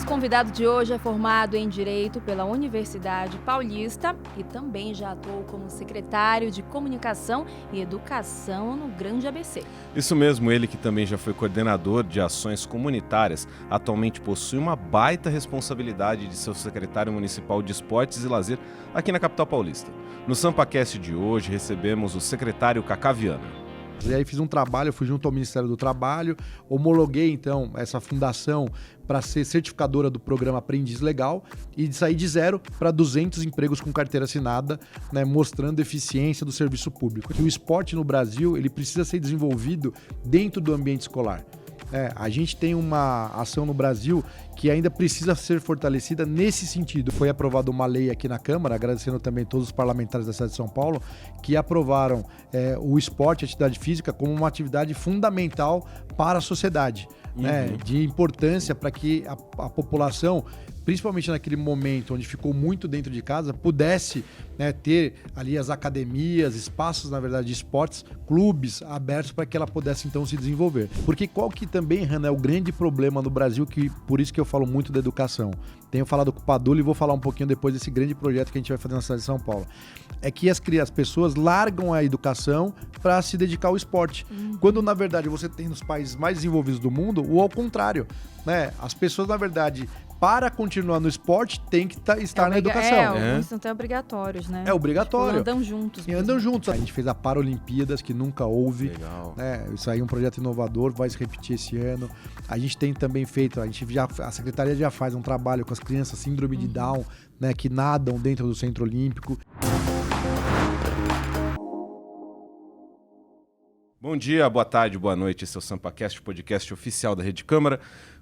nosso convidado de hoje é formado em Direito pela Universidade Paulista e também já atuou como secretário de Comunicação e Educação no Grande ABC. Isso mesmo, ele que também já foi coordenador de ações comunitárias, atualmente possui uma baita responsabilidade de ser o secretário municipal de Esportes e Lazer aqui na capital paulista. No SampaCast de hoje recebemos o secretário Cacá Viana. E aí fiz um trabalho, eu fui junto ao Ministério do Trabalho, homologuei então essa fundação para ser certificadora do programa Aprendiz Legal e de sair de 0 para 200 empregos com carteira assinada, né, mostrando eficiência do serviço público. E o esporte no Brasil ele precisa ser desenvolvido dentro do ambiente escolar. A gente tem uma ação no Brasil que ainda precisa ser fortalecida nesse sentido. Foi aprovada uma lei aqui na Câmara, agradecendo também todos os parlamentares da cidade de São Paulo, que aprovaram o esporte e a atividade física como uma atividade fundamental para a sociedade, né, de importância para que a população, principalmente naquele momento onde ficou muito dentro de casa, pudesse, né, ter ali as academias, espaços, na verdade, de esportes, clubes abertos para que ela pudesse, então, se desenvolver. Porque qual que também, Hanna, é o grande problema no Brasil, que por isso que eu falo muito da educação. Tenho falado com o Padula e vou falar um pouquinho depois desse grande projeto que a gente vai fazer na cidade de São Paulo. É que as pessoas largam a educação para se dedicar ao esporte. Quando, na verdade, você tem nos países mais desenvolvidos do mundo, ou ao contrário, né? As pessoas, na verdade, para continuar no esporte, tem que estar na educação. Eles são até obrigatórios, né? É obrigatório. Tipo, andam juntos. E andam juntos. A gente fez a Paralimpíadas, que nunca houve. Legal. Né? Isso aí é um projeto inovador, vai se repetir esse ano. A gente tem também feito, a Secretaria já faz um trabalho com as crianças síndrome de Down, né, que nadam dentro do Centro Olímpico. Bom dia, boa tarde, boa noite. Esse é o SampaCast, podcast oficial da Rede Câmara.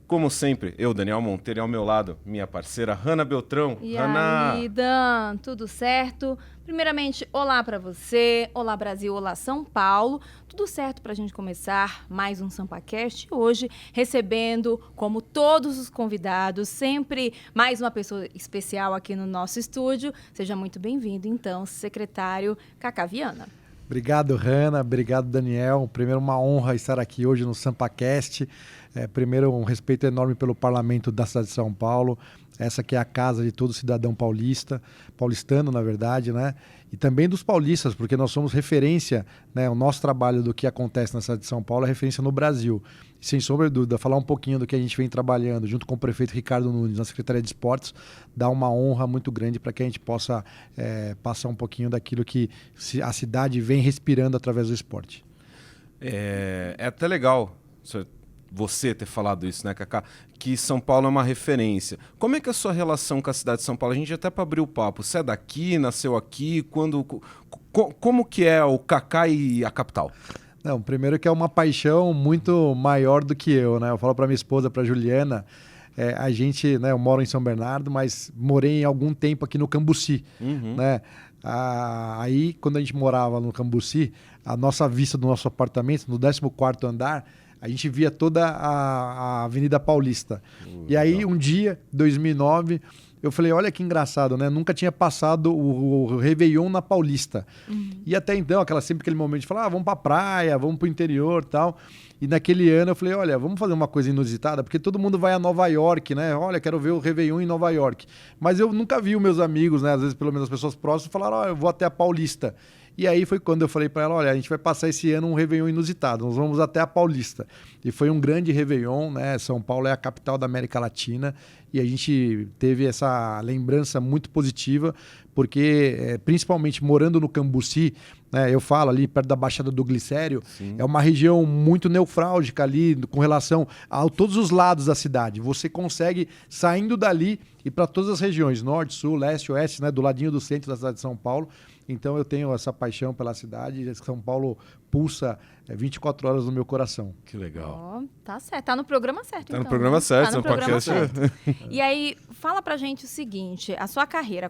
Como sempre, eu, Daniel Monteiro, e ao meu lado, minha parceira Hanna Beltrão. E Hanna... aí, Dan, tudo certo? Primeiramente, olá para você, olá Brasil, olá São Paulo. Tudo certo para a gente começar mais um SampaCast hoje, recebendo, como todos os convidados, sempre mais uma pessoa especial aqui no nosso estúdio. Seja muito bem-vindo, então, secretário Cacá Viana. Obrigado, Hanna. Obrigado, Daniel. Primeiro, uma honra estar aqui hoje no SampaCast. Primeiro, um respeito enorme pelo Parlamento da cidade de São Paulo. Essa que é a casa de todo cidadão paulistano, na verdade, né? E também dos paulistas, porque nós somos referência, né? O nosso trabalho do que acontece na cidade de São Paulo é referência no Brasil. E, sem sombra de dúvida, falar um pouquinho do que a gente vem trabalhando junto com o prefeito Ricardo Nunes na Secretaria de Esportes dá uma honra muito grande para que a gente possa passar um pouquinho daquilo que a cidade vem respirando através do esporte. É até legal você ter falado isso, né, Cacá? Que São Paulo é uma referência. Como é que é a sua relação com a cidade de São Paulo? A gente até para abrir o papo, você é daqui, nasceu aqui, como que é o Cacá e a capital? Não, primeiro que é uma paixão muito maior do que eu, né? Eu falo para minha esposa, para Juliana, a gente, né? Eu moro em São Bernardo, mas morei algum tempo aqui no Cambuci, né? Aí, quando a gente morava no Cambuci, a nossa vista do nosso apartamento, no 14º andar, a gente via toda a Avenida Paulista. E aí, um dia, 2009, eu falei, olha que engraçado, né? Nunca tinha passado o Réveillon na Paulista. E até então, sempre aquele momento de falar, vamos pra praia, vamos pro interior e tal. E naquele ano eu falei, olha, vamos fazer uma coisa inusitada, porque todo mundo vai a Nova York, né? Olha, quero ver o Réveillon em Nova York. Mas eu nunca vi os meus amigos, né? Às vezes, pelo menos as pessoas próximas, falaram, olha, eu vou até a Paulista. E aí foi quando eu falei para ela, olha, a gente vai passar esse ano um Réveillon inusitado, nós vamos até a Paulista. E foi um grande Réveillon, né? São Paulo é a capital da América Latina e a gente teve essa lembrança muito positiva, porque principalmente morando no Cambuci, né, eu falo ali perto da Baixada do Glicério, é uma região muito neurálgica ali com relação a todos os lados da cidade. Você consegue, saindo dali, ir para todas as regiões, norte, sul, leste, oeste, né, do ladinho do centro da cidade de São Paulo. Então eu tenho essa paixão pela cidade. São Paulo pulsa 24 horas no meu coração. Que legal. Tá certo, tá no programa certo. Tá no programa certo, tá no programa certo. E aí, fala pra gente o seguinte, a sua carreira,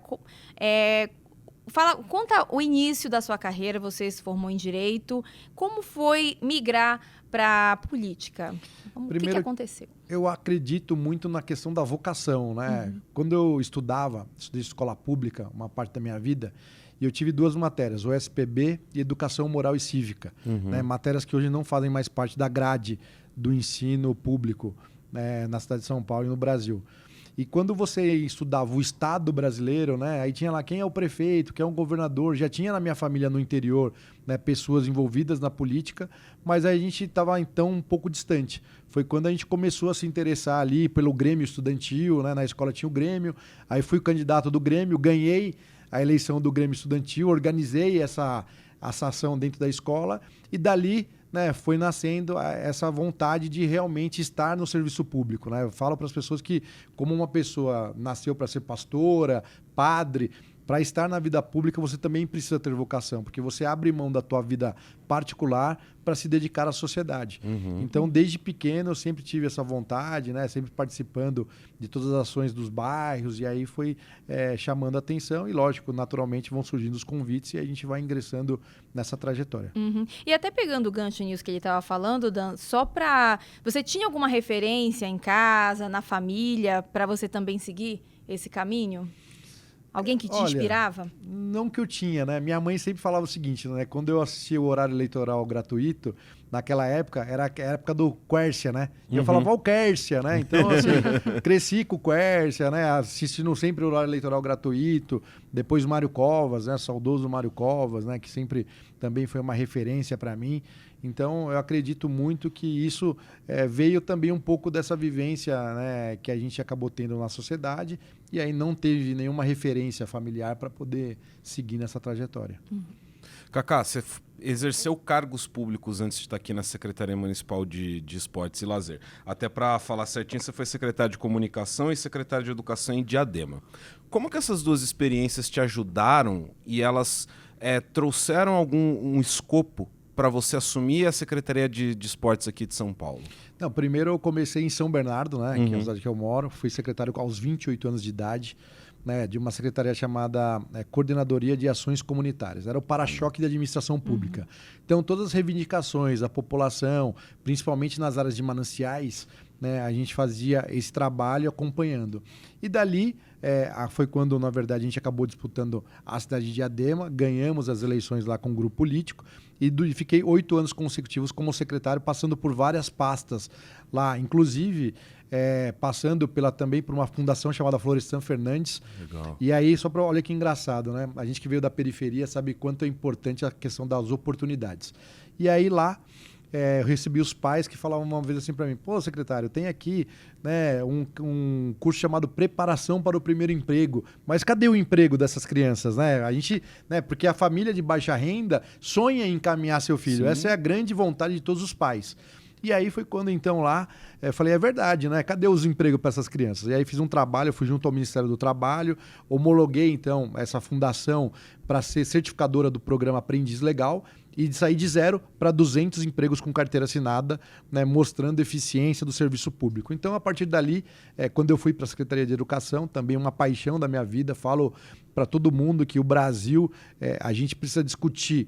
conta o início da sua carreira, você se formou em Direito, como foi migrar para política? O que aconteceu? Eu acredito muito na questão da vocação, né? Quando eu estudei escola pública, uma parte da minha vida, e eu tive 2 matérias, o SPB e Educação Moral e Cívica, né? Matérias que hoje não fazem mais parte da grade do ensino público, né? Na cidade de São Paulo e no Brasil. E quando você estudava o Estado brasileiro, né, aí tinha lá quem é o prefeito, quem é o governador, já tinha na minha família no interior, né, pessoas envolvidas na política, mas aí a gente estava então um pouco distante. Foi quando a gente começou a se interessar ali pelo Grêmio Estudantil, né, na escola tinha o Grêmio, aí fui candidato do Grêmio, ganhei a eleição do Grêmio Estudantil, organizei essa ação dentro da escola e dali, né, foi nascendo essa vontade de realmente estar no serviço público, né? Eu falo para as pessoas que, como uma pessoa nasceu para ser pastora, padre, para estar na vida pública você também precisa ter vocação, porque você abre mão da tua vida particular para se dedicar à sociedade. Então, desde pequeno, eu sempre tive essa vontade, né? Sempre participando de todas as ações dos bairros, e aí foi chamando a atenção, e lógico, naturalmente vão surgindo os convites e a gente vai ingressando nessa trajetória. E até pegando o gancho nisso que ele estava falando, Dan, só para... Você tinha alguma referência em casa, na família, para você também seguir esse caminho? Alguém que te inspirava? Não que eu tinha, né? Minha mãe sempre falava o seguinte, né? Quando eu assistia o horário eleitoral gratuito, naquela época, era a época do Quércia, né? E eu falava, ó, o Quércia, né? Então, assim, cresci com o Quércia, né? Assistindo sempre o horário eleitoral gratuito. Depois o Mário Covas, né? Saudoso Mário Covas, né? Que sempre também foi uma referência para mim. Então, eu acredito muito que isso veio também um pouco dessa vivência, né, que a gente acabou tendo na sociedade e aí não teve nenhuma referência familiar para poder seguir nessa trajetória. Cacá, você exerceu cargos públicos antes de estar aqui na Secretaria Municipal de Esportes e Lazer. Até para falar certinho, você foi secretário de Comunicação e secretário de Educação em Diadema. Como que essas duas experiências te ajudaram e elas trouxeram um escopo para você assumir a Secretaria de Esportes aqui de São Paulo? Não, primeiro eu comecei em São Bernardo, né, que é a cidade que eu moro. Fui secretário aos 28 anos de idade, né, de uma secretaria chamada Coordenadoria de Ações Comunitárias. Era o para-choque da administração pública. Então, todas as reivindicações da população, principalmente nas áreas de mananciais, né, a gente fazia esse trabalho acompanhando. E dali foi quando, na verdade, a gente acabou disputando a cidade de Diadema, ganhamos as eleições lá com um grupo político e fiquei 8 anos consecutivos como secretário, passando por várias pastas lá, inclusive passando também por uma fundação chamada Florestan Fernandes. Legal. E aí, olha que engraçado, né? A gente que veio da periferia sabe quanto é importante a questão das oportunidades. E aí lá, eu recebi os pais que falavam uma vez assim para mim, pô, secretário, tem aqui, né, um curso chamado Preparação para o Primeiro Emprego, mas cadê o emprego dessas crianças, né? A gente, né, porque a família de baixa renda sonha em encaminhar seu filho. Sim. Essa é a grande vontade de todos os pais. E aí foi quando, então, lá, eu falei, é verdade, né? Cadê os empregos para essas crianças? E aí fiz um trabalho, eu fui junto ao Ministério do Trabalho, homologuei, então, essa fundação para ser certificadora do programa Aprendiz Legal e sair de 0 para 200 empregos com carteira assinada, né, mostrando eficiência do serviço público. Então, a partir dali, quando eu fui para a Secretaria de Educação, também uma paixão da minha vida, falo para todo mundo que o Brasil, a gente precisa discutir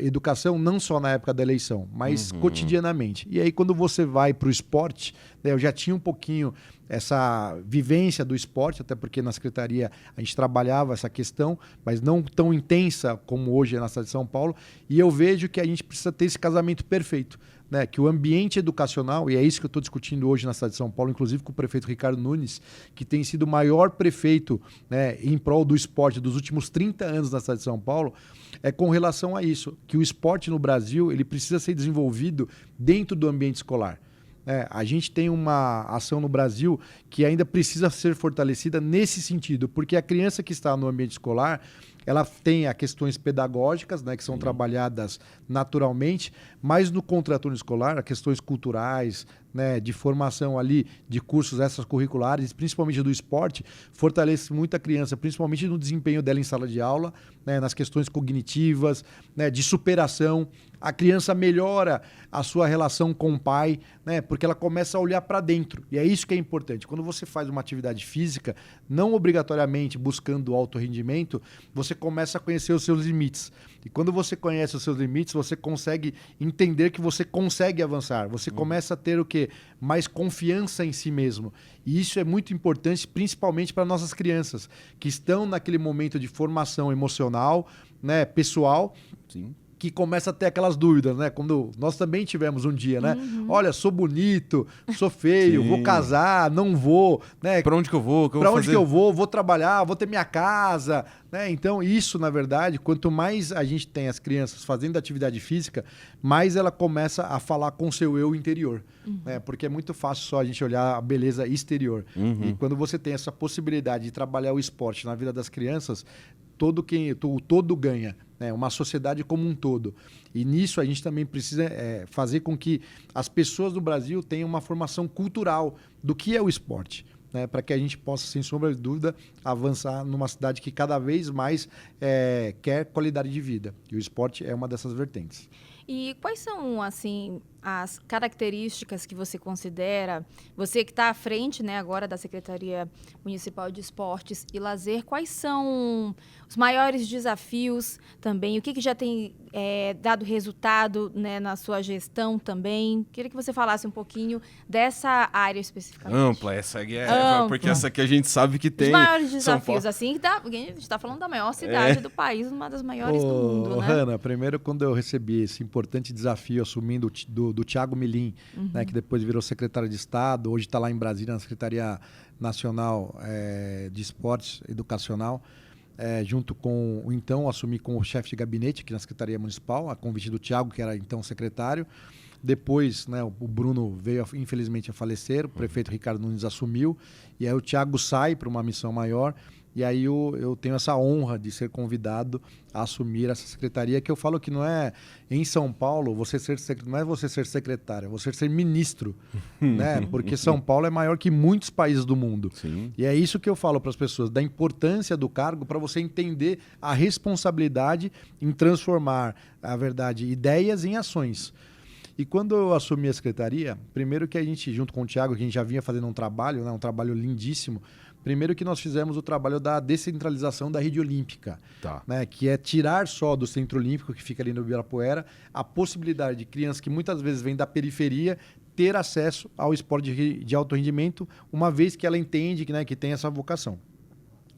educação não só na época da eleição, mas cotidianamente. E aí, quando você vai para o esporte, né, eu já tinha um pouquinho essa vivência do esporte, até porque na Secretaria a gente trabalhava essa questão, mas não tão intensa como hoje é na cidade de São Paulo, e eu vejo que a gente precisa ter esse casamento perfeito, né? Que o ambiente educacional, e é isso que eu estou discutindo hoje na cidade de São Paulo, inclusive com o prefeito Ricardo Nunes, que tem sido o maior prefeito, né, em prol do esporte dos últimos 30 anos na cidade de São Paulo, com relação a isso, que o esporte no Brasil ele precisa ser desenvolvido dentro do ambiente escolar. A gente tem uma ação no Brasil que ainda precisa ser fortalecida nesse sentido, porque a criança que está no ambiente escolar, ela tem as questões pedagógicas, né, que são trabalhadas naturalmente, mas no contraturno escolar, as questões culturais, né, de formação ali de cursos extracurriculares, principalmente do esporte, fortalece muito a criança, principalmente no desempenho dela em sala de aula, né, nas questões cognitivas, né, de superação. A criança melhora a sua relação com o pai, né, porque ela começa a olhar para dentro. E é isso que é importante. Quando você faz uma atividade física, não obrigatoriamente buscando alto rendimento, você começa a conhecer os seus limites. E quando você conhece os seus limites, você consegue entender que você consegue avançar. Você começa a ter o quê? Mais confiança em si mesmo. E isso é muito importante, principalmente para nossas crianças, que estão naquele momento de formação emocional, né, pessoal. Sim. que começa a ter aquelas dúvidas, né? Quando nós também tivemos um dia, né? Olha, sou bonito, sou feio, Sim. vou casar, não vou, né? Pra onde que eu vou? Pra onde que eu vou? Vou trabalhar, vou ter minha casa, né? Então, isso, na verdade, quanto mais a gente tem as crianças fazendo atividade física, mais ela começa a falar com o seu eu interior, né? Porque é muito fácil só a gente olhar a beleza exterior. E quando você tem essa possibilidade de trabalhar o esporte na vida das crianças, o todo ganha, né? Uma sociedade como um todo. E nisso a gente também precisa fazer com que as pessoas do Brasil tenham uma formação cultural do que é o esporte, né? Para que a gente possa, sem sombra de dúvida, avançar numa cidade que cada vez mais quer qualidade de vida. E o esporte é uma dessas vertentes. E quais são, assim, as características que você considera, você que está à frente, né, agora da Secretaria Municipal de Esportes e Lazer, quais são os maiores desafios também? O que já tem dado resultado, né, na sua gestão também? Queria que você falasse um pouquinho dessa área especificamente. Ampla, essa aqui Ampla. Porque essa aqui a gente sabe que tem. Os maiores São desafios, assim, a gente está falando da maior cidade do país, uma das maiores do mundo, né? Hanna, primeiro quando eu recebi esse importante desafio assumindo do Thiago Milim, né, que depois virou secretário de Estado, hoje está lá em Brasília na Secretaria Nacional de Esportes Educacional, junto com assumi com o chefe de gabinete aqui na Secretaria Municipal, a convite do Thiago, que era então secretário. Depois, né, o Bruno veio, infelizmente, a falecer, o prefeito Ricardo Nunes assumiu, e aí o Thiago sai para uma missão maior, e aí eu tenho essa honra de ser convidado a assumir essa secretaria, que eu falo que não é em São Paulo, não é você ser secretário, é você ser ministro, né? Porque São Paulo é maior que muitos países do mundo. Sim. E é isso que eu falo para as pessoas, da importância do cargo para você entender a responsabilidade em transformar, a verdade, ideias em ações. E quando eu assumi a secretaria, primeiro que a gente, junto com o Thiago, que a gente já vinha fazendo um trabalho, né, um trabalho lindíssimo, primeiro que nós fizemos o trabalho da descentralização da rede olímpica, né, que é tirar só do Centro Olímpico, que fica ali no Ibirapuera, a possibilidade de crianças que muitas vezes vêm da periferia ter acesso ao esporte de alto rendimento, uma vez que ela entende que, né, que tem essa vocação.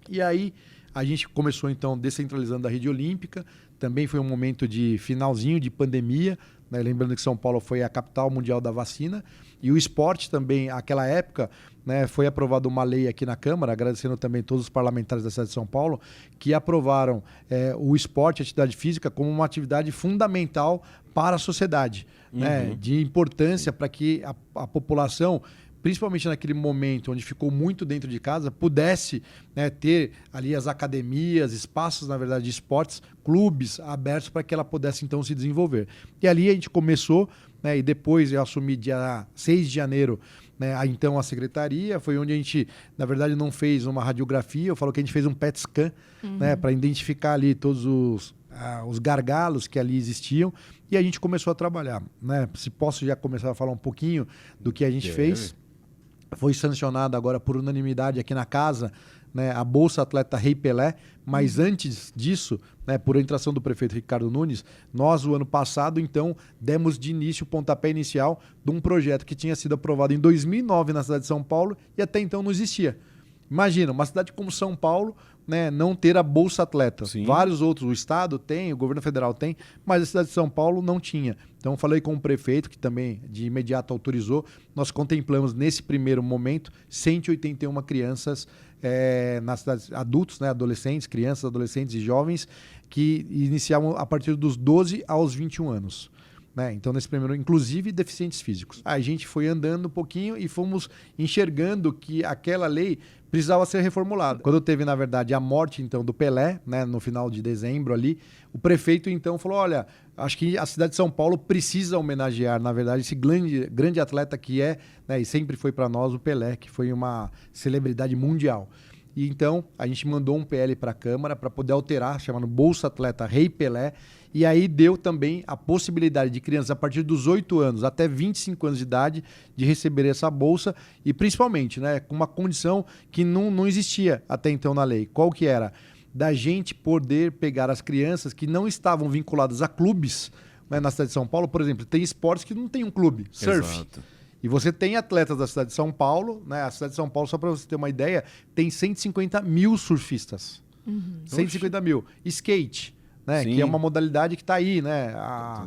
E aí a gente começou então descentralizando a rede olímpica, também foi um momento de finalzinho de pandemia, né? Lembrando que São Paulo foi a capital mundial da vacina, e o esporte também, naquela época, né, foi aprovada uma lei aqui na Câmara, agradecendo também todos os parlamentares da cidade de São Paulo, que aprovaram o esporte, a atividade física, como uma atividade fundamental para a sociedade, né, de importância para que a população, principalmente naquele momento onde ficou muito dentro de casa, pudesse, né, ter ali as academias, espaços, na verdade, de esportes, clubes abertos para que ela pudesse, então, se desenvolver. E ali a gente começou, né, e depois eu assumi dia 6 de janeiro, né, então a secretaria, foi onde a gente, na verdade, não fez uma radiografia, eu falo que a gente fez um PET scan, né, para identificar ali todos os gargalos que ali existiam, e a gente começou a trabalhar, né? Se posso já começar a falar um pouquinho do que a gente fez. Foi sancionada agora por unanimidade aqui na casa, né, a Bolsa Atleta Rei Pelé, mas antes disso, né, por entração do prefeito Ricardo Nunes, nós, o ano passado, então, demos de início o pontapé inicial de um projeto que tinha sido aprovado em 2009 na cidade de São Paulo e até então não existia. Imagina, uma cidade como São Paulo, né, não ter a Bolsa Atleta. Sim. Vários outros, o Estado tem, o governo federal tem, mas a cidade de São Paulo não tinha. Então, falei com o prefeito, que também de imediato autorizou. Nós contemplamos, nesse primeiro momento, 181 crianças na cidade, adultos, né, adolescentes, crianças, adolescentes e jovens, que iniciavam a partir dos 12 aos 21 anos. Né? Então, nesse primeiro, inclusive deficientes físicos. A gente foi andando um pouquinho e fomos enxergando que aquela lei precisava ser reformulada. Quando teve, na verdade, a morte então do Pelé, né, no final de dezembro ali, o prefeito então falou, olha, acho que a cidade de São Paulo precisa homenagear, na verdade, esse grande atleta que né, e sempre foi para nós o Pelé, que foi uma celebridade mundial. E então a gente mandou um PL para a Câmara para poder alterar, chamando Bolsa Atleta Rei Pelé, e aí deu também a possibilidade de crianças a partir dos 8 anos até 25 anos de idade de receber essa bolsa, e principalmente, né, com uma condição que não existia até então na lei. Qual que era? Da gente poder pegar as crianças que não estavam vinculadas a clubes, né, na cidade de São Paulo. Por exemplo, tem esportes que não tem um clube, surf. Exato. E você tem atletas da cidade de São Paulo, né? A cidade de São Paulo, só para você ter uma ideia, tem 150 mil surfistas. 150 mil. Skate, né? Sim. Que é uma modalidade que está aí, né?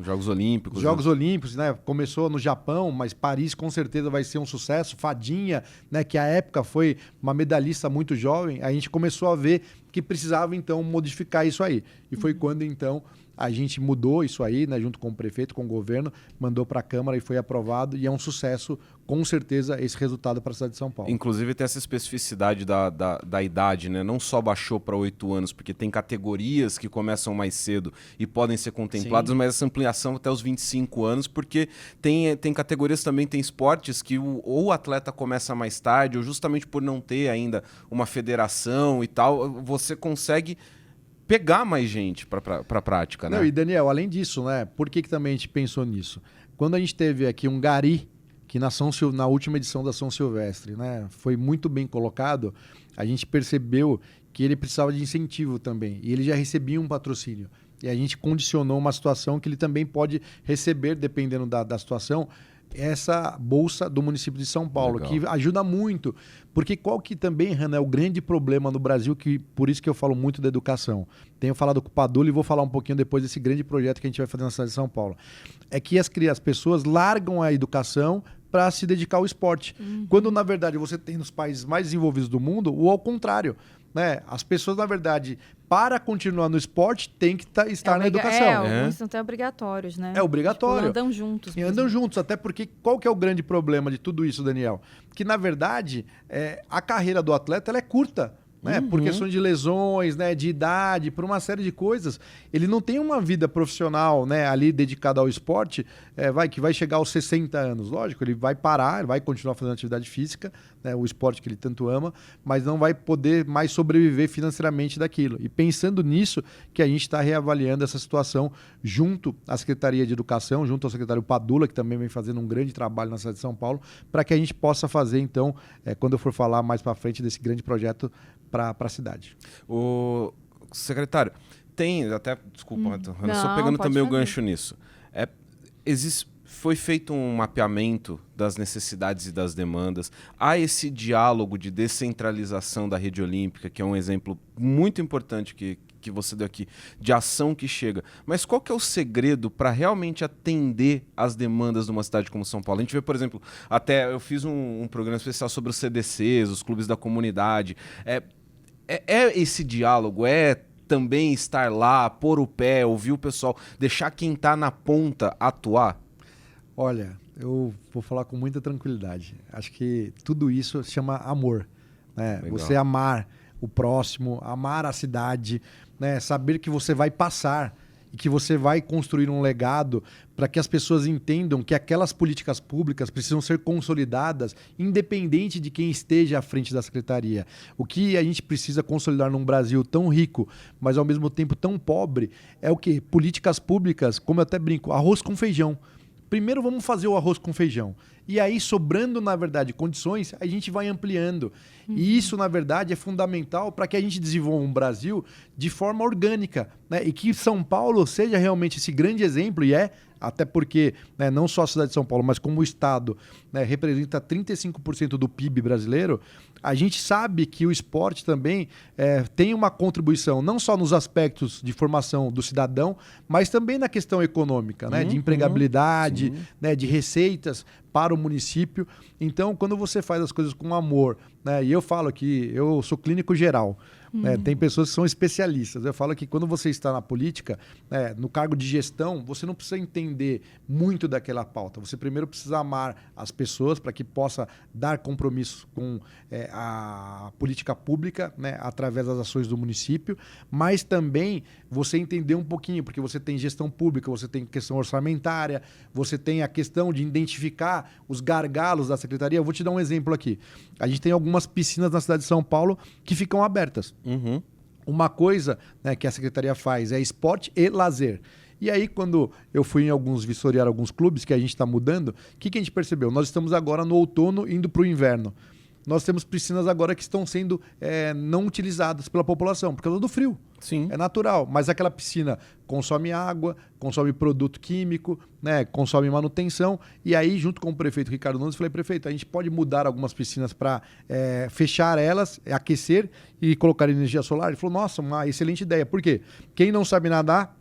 Jogos Olímpicos. Jogos Olímpicos, né? Começou no Japão, mas Paris com certeza vai ser um sucesso. Fadinha, né? Que à época foi uma medalhista muito jovem. A gente começou a ver que precisava, então, modificar isso aí. E foi quando, então, a gente mudou isso aí, né? Junto com o prefeito, com o governo, mandou para a Câmara e foi aprovado. E é um sucesso, com certeza, esse resultado para a cidade de São Paulo. Inclusive tem essa especificidade da idade, né? Não só baixou para 8 anos, porque tem categorias que começam mais cedo e podem ser contempladas, Sim. mas essa ampliação até os 25 anos, porque tem categorias também, tem esportes que ou o atleta começa mais tarde, ou justamente por não ter ainda uma federação e tal, você consegue pegar mais gente para a prática, né? Não, e Daniel, além disso, né? Por que também a gente pensou nisso? Quando a gente teve aqui um Gari, que na última edição da São Silvestre, né, foi muito bem colocado, a gente percebeu que ele precisava de incentivo também, e ele já recebia um patrocínio. E a gente condicionou uma situação que ele também pode receber, dependendo da situação, essa bolsa do município de São Paulo, Legal. que ajuda muito. Porque qual que também, Hanna, é o grande problema no Brasil, que por isso que eu falo muito da educação. Tenho falado com o Padula e vou falar um pouquinho depois desse grande projeto que a gente vai fazer na cidade de São Paulo. É que as pessoas largam a educação para se dedicar ao esporte. Quando, na verdade, você tem nos países mais desenvolvidos do mundo, ou ao contrário. Né? As pessoas, na verdade, para continuar no esporte, tem que estar na educação. Alguns são até obrigatórios, né? É obrigatório. Tipo, andam juntos. E andam juntos, até porque qual que é o grande problema de tudo isso, Daniel? Que, na verdade, a carreira do atleta ela é curta. Né? Por questões de lesões, né? De idade, por uma série de coisas. Ele não tem uma vida profissional, né? Ali dedicada ao esporte, que vai chegar aos 60 anos. Lógico, ele vai parar, ele vai continuar fazendo atividade física, né? O esporte que ele tanto ama, mas não vai poder mais sobreviver financeiramente daquilo. E pensando nisso, que a gente está reavaliando essa situação junto à Secretaria de Educação, junto ao secretário Padula, que também vem fazendo um grande trabalho na cidade de São Paulo, para que a gente possa fazer, então, quando eu for falar mais para frente desse grande projeto para a cidade. O secretário, desculpa, eu Não, estou pegando pode também o fazer. gancho nisso. Foi feito um mapeamento das necessidades e das demandas. Há esse diálogo de descentralização da rede olímpica, que é um exemplo muito importante que você deu aqui, de ação que chega. Mas qual que é o segredo para realmente atender às demandas de uma cidade como São Paulo? A gente vê, por exemplo, até eu fiz um programa especial sobre os CDCs, os clubes da comunidade. Esse diálogo, também estar lá, pôr o pé, ouvir o pessoal, deixar quem está na ponta atuar? Olha, eu vou falar com muita tranquilidade. Acho que tudo isso se chama amor. Né? Você amar o próximo, amar a cidade, né? Saber que você vai passar e que você vai construir um legado para que as pessoas entendam que aquelas políticas públicas precisam ser consolidadas independente de quem esteja à frente da secretaria. O que a gente precisa consolidar num Brasil tão rico, mas ao mesmo tempo tão pobre, é o quê? Políticas públicas, como eu até brinco, arroz com feijão. Primeiro vamos fazer o arroz com feijão. E aí, sobrando, na verdade, condições, a gente vai ampliando. E isso, na verdade, é fundamental para que a gente desenvolva um Brasil de forma orgânica, né? E que São Paulo seja realmente esse grande exemplo, e até porque, né, não só a cidade de São Paulo, mas como o Estado, né, representa 35% do PIB brasileiro, a gente sabe que o esporte também tem uma contribuição, não só nos aspectos de formação do cidadão, mas também na questão econômica, né, de empregabilidade, né, de receitas para o município. Então, quando você faz as coisas com amor, né, e eu falo que eu sou clínico geral, né, tem pessoas que são especialistas. Eu falo que quando você está na política, né, no cargo de gestão, você não precisa entender muito daquela pauta. Você primeiro precisa amar as pessoas para que possa dar compromisso com a política pública, né, através das ações do município, mas também você entender um pouquinho, porque você tem gestão pública, você tem questão orçamentária, você tem a questão de identificar os gargalos da secretaria. Eu vou te dar um exemplo aqui. A gente tem algumas piscinas na cidade de São Paulo que ficam abertas. Uma coisa, né, que a secretaria faz é esporte e lazer. E aí, quando eu fui vistoriar alguns clubes que a gente está mudando, o que a gente percebeu? Nós estamos agora no outono indo para o inverno. Nós temos piscinas agora que estão sendo não utilizadas pela população por causa do frio. Sim. É natural, mas aquela piscina consome água, consome produto químico, né, consome manutenção. E aí, junto com o prefeito Ricardo Nunes, eu falei, prefeito, a gente pode mudar algumas piscinas para fechar elas, aquecer e colocar energia solar? Ele falou, nossa, uma excelente ideia. Por quê? Quem não sabe nadar,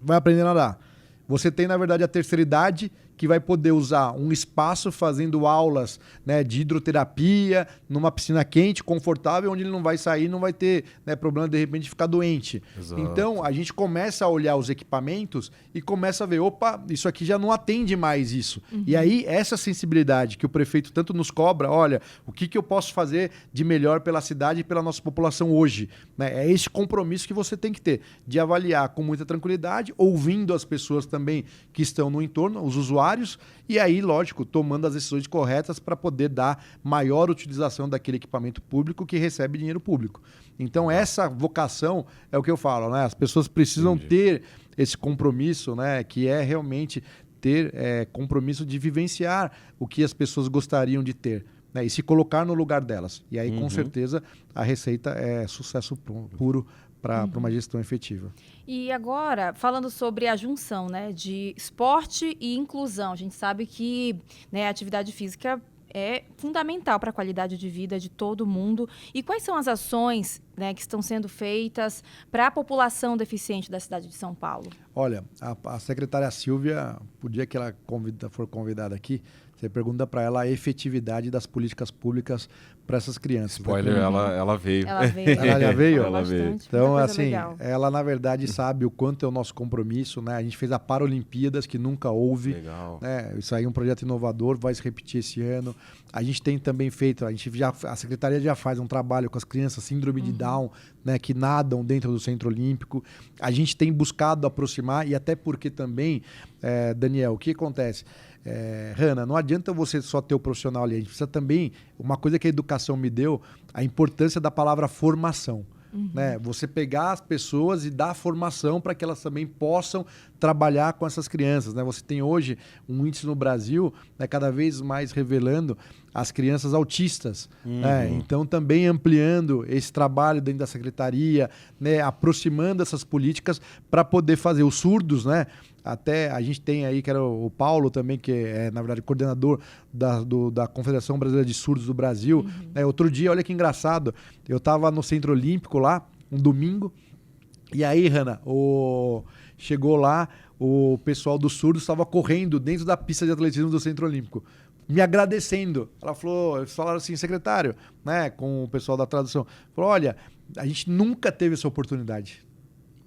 vai aprender a nadar. Você tem, na verdade, a terceira idade que vai poder usar um espaço fazendo aulas, né, de hidroterapia, numa piscina quente, confortável, onde ele não vai sair, não vai ter, né, problema de repente de ficar doente. Exato. Então, a gente começa a olhar os equipamentos e começa a ver, opa, isso aqui já não atende mais isso. E aí, essa sensibilidade que o prefeito tanto nos cobra, olha, o que eu posso fazer de melhor pela cidade e pela nossa população hoje? Né? É esse compromisso que você tem que ter, de avaliar com muita tranquilidade, ouvindo as pessoas também que estão no entorno, os usuários, e aí, lógico, tomando as decisões corretas para poder dar maior utilização daquele equipamento público que recebe dinheiro público. Então, essa vocação é o que eu falo, né? As pessoas precisam ter esse compromisso, né? Que é realmente ter compromisso de vivenciar o que as pessoas gostariam de ter, né? E se colocar no lugar delas. E aí, com certeza, a receita é sucesso puro para uma gestão efetiva. E agora, falando sobre a junção, né, de esporte e inclusão, a gente sabe que, né, a atividade física é fundamental para a qualidade de vida de todo mundo. E quais são as ações, né, que estão sendo feitas para a população deficiente da cidade de São Paulo? Olha, a secretária Silvia, o dia que ela for convidada aqui, você pergunta para ela a efetividade das políticas públicas para essas crianças. Spoiler, ela veio. Ela veio. Ela já veio? Ela veio. Então, assim, ela na verdade sabe o quanto é o nosso compromisso, né? A gente fez a Paralimpíadas, que nunca houve. Legal. Né? Isso aí é um projeto inovador, vai se repetir esse ano. A gente tem também feito, a Secretaria já faz um trabalho com as crianças síndrome de Down, né, que nadam dentro do Centro Olímpico. A gente tem buscado aproximar, e até porque também, Daniel, o que acontece? Hanna, não adianta você só ter o profissional ali, a gente precisa também, uma coisa que a educação me deu, a importância da palavra formação. Né? Você pegar as pessoas e dar formação para que elas também possam trabalhar com essas crianças. Né? Você tem hoje um índice no Brasil, né, cada vez mais revelando as crianças autistas. Né? Então, também ampliando esse trabalho dentro da secretaria, né, aproximando essas políticas para poder fazer os surdos, né? Até a gente tem aí, que era o Paulo também, que é, na verdade, coordenador da Confederação Brasileira de Surdos do Brasil. Outro dia, olha que engraçado, eu estava no Centro Olímpico lá, um domingo, e aí, Hanna, chegou lá, o pessoal dos surdos estava correndo dentro da pista de atletismo do Centro Olímpico, me agradecendo. Eles falaram assim, secretário, né, com o pessoal da tradução, falou, olha, a gente nunca teve essa oportunidade.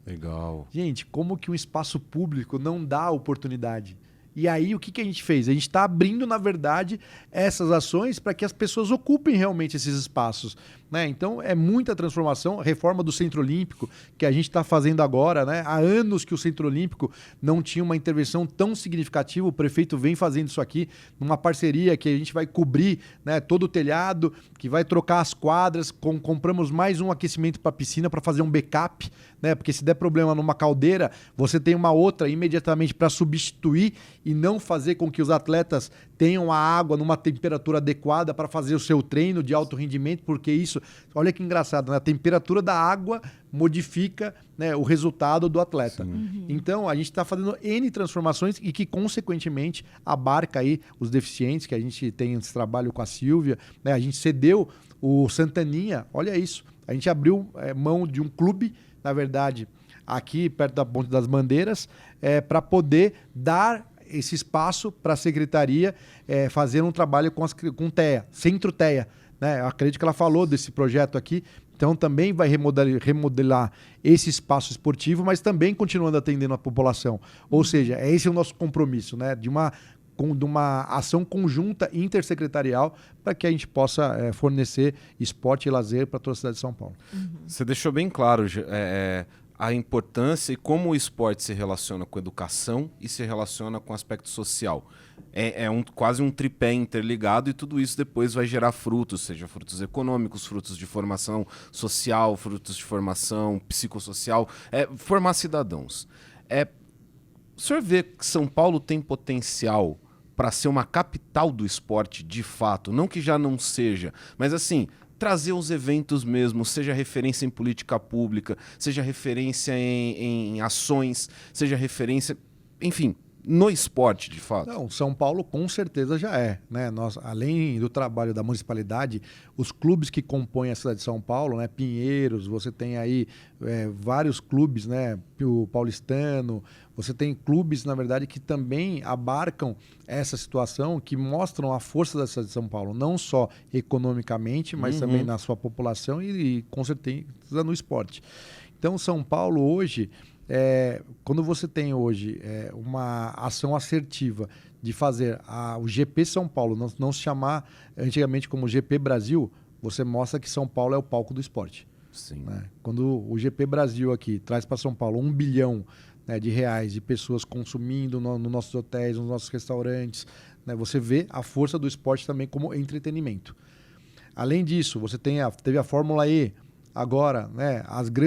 Legal. Gente, como que um espaço público não dá oportunidade? E aí, o que a gente fez? A gente está abrindo, na verdade, essas ações para que as pessoas ocupem realmente esses espaços. Né? Então, é muita transformação. A reforma do Centro Olímpico, que a gente está fazendo agora, né? Há anos que o Centro Olímpico não tinha uma intervenção tão significativa. O prefeito vem fazendo isso aqui, numa parceria que a gente vai cobrir, né, todo o telhado, que vai trocar as quadras. Compramos mais um aquecimento para a piscina para fazer um backup, né? Porque se der problema numa caldeira, você tem uma outra imediatamente para substituir e não fazer com que os atletas tenham a água numa temperatura adequada para fazer o seu treino de alto rendimento, porque isso, olha que engraçado, né? A temperatura da água modifica, né, o resultado do atleta. Então, a gente está fazendo N transformações e que, consequentemente, abarca aí os deficientes, que a gente tem esse trabalho com a Silvia, né? A gente cedeu o Santaninha, olha isso, a gente abriu mão de um clube, na verdade, aqui perto da Ponte das Bandeiras, para poder dar esse espaço para a secretaria fazer um trabalho com TEA, Centro TEA. Né? Eu acredito que ela falou desse projeto aqui, então também vai remodelar esse espaço esportivo, mas também continuando atendendo a população. Ou seja, esse é o nosso compromisso, né? De uma ação conjunta intersecretarial para que a gente possa fornecer esporte e lazer para toda a cidade de São Paulo. Você deixou bem claro a importância e como o esporte se relaciona com a educação e se relaciona com o aspecto social. Quase um tripé interligado e tudo isso depois vai gerar frutos, seja frutos econômicos, frutos de formação social, frutos de formação psicossocial, formar cidadãos. O senhor vê que São Paulo tem potencial para ser uma capital do esporte de fato, não que já não seja, mas assim, trazer os eventos mesmo, seja referência em política pública, seja referência em ações, seja referência, enfim, no esporte, de fato? Não, São Paulo com certeza já é, né? Nós, além do trabalho da municipalidade, os clubes que compõem a cidade de São Paulo, né? Pinheiros, você tem aí vários clubes, né? O Paulistano, você tem clubes, na verdade, que também abarcam essa situação, que mostram a força da cidade de São Paulo, não só economicamente, mas também na sua população e com certeza no esporte. Então, São Paulo hoje... quando você tem hoje uma ação assertiva de fazer o GP São Paulo, não se chamar antigamente como GP Brasil, você mostra que São Paulo é o palco do esporte. Sim. Né? Quando o GP Brasil aqui traz para São Paulo 1 bilhão, né, de reais de pessoas consumindo nos nossos hotéis, nos nossos restaurantes, né, você vê a força do esporte também como entretenimento. Além disso, você teve a Fórmula E, agora, né,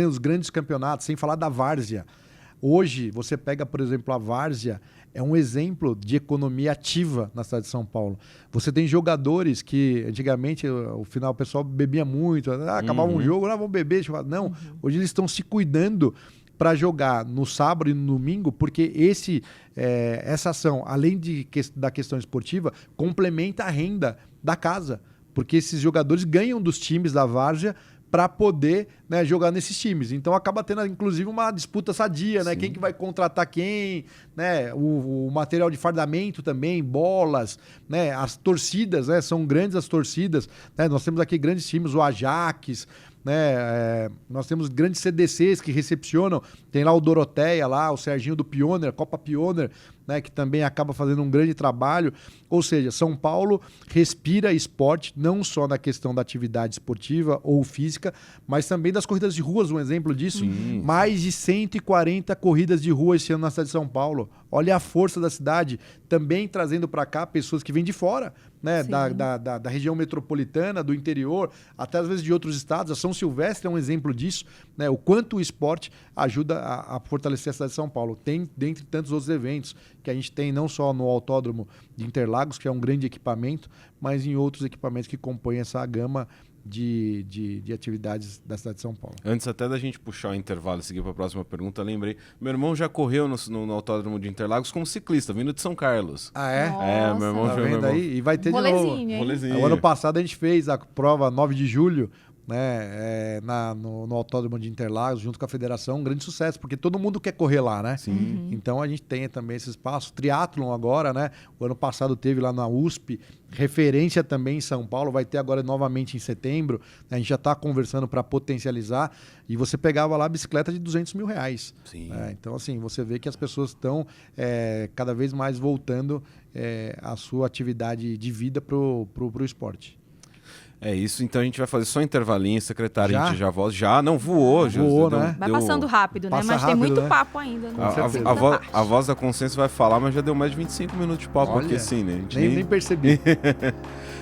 os grandes campeonatos, sem falar da várzea. Hoje, você pega, por exemplo, a várzea, é um exemplo de economia ativa na cidade de São Paulo. Você tem jogadores que, antigamente, o final o pessoal bebia muito, acabava um jogo, vamos beber. Não, hoje eles estão se cuidando para jogar no sábado e no domingo, porque essa ação, além da questão esportiva, complementa a renda da casa. Porque esses jogadores ganham dos times da várzea para poder, né, jogar nesses times. Então acaba tendo, inclusive, uma disputa sadia, né? Quem que vai contratar quem, né? O material de fardamento também, bolas, né? As torcidas, né? São grandes as torcidas, né? Nós temos aqui grandes times, o Ajax, né? Nós temos grandes CDCs que recepcionam, tem lá o Doroteia, lá, o Serginho do Pioneer, Copa Pioneer, né, que também acaba fazendo um grande trabalho. Ou seja, São Paulo respira esporte, não só na questão da atividade esportiva ou física, mas também das corridas de ruas, um exemplo disso. Sim. Mais de 140 corridas de rua esse ano na cidade de São Paulo. Olha a força da cidade, também trazendo para cá pessoas que vêm de fora, né, da região metropolitana, do interior, até às vezes de outros estados. A São Silvestre é um exemplo disso, né, o quanto o esporte ajuda a fortalecer a cidade de São Paulo. Tem, dentre tantos outros eventos, que a gente tem não só no Autódromo de Interlagos, que é um grande equipamento, mas em outros equipamentos que compõem essa gama de atividades da cidade de São Paulo. Antes até da gente puxar o intervalo e seguir para a próxima pergunta, lembrei, meu irmão já correu no Autódromo de Interlagos como ciclista, vindo de São Carlos. Ah, é? Nossa. Meu irmão Tá já vendo aí? E vai ter Rolezinho, de novo. hein? Rolezinho. O ano passado a gente fez a prova 9 de julho, né, no Autódromo de Interlagos, junto com a federação, um grande sucesso, porque todo mundo quer correr lá, né? Sim. Então a gente tem também esse espaço. Triatlon agora, né? O ano passado teve lá na USP, referência também em São Paulo, vai ter agora novamente em setembro. A gente já está conversando para potencializar, e você pegava lá a bicicleta de R$200 mil. Sim. Então, assim, você vê que as pessoas estão cada vez mais voltando a sua atividade de vida pro esporte. É isso, então a gente vai fazer só um intervalinho, secretário, Já? a gente já volta. Já, não, voou. Voou, já né? Vai passando rápido, né? Passa Mas tem rápido, muito né? papo ainda. Com certeza. A voz da consciência vai falar, mas já deu mais de 25 minutos de papo Olha, aqui, assim, né? A gente Nem percebi.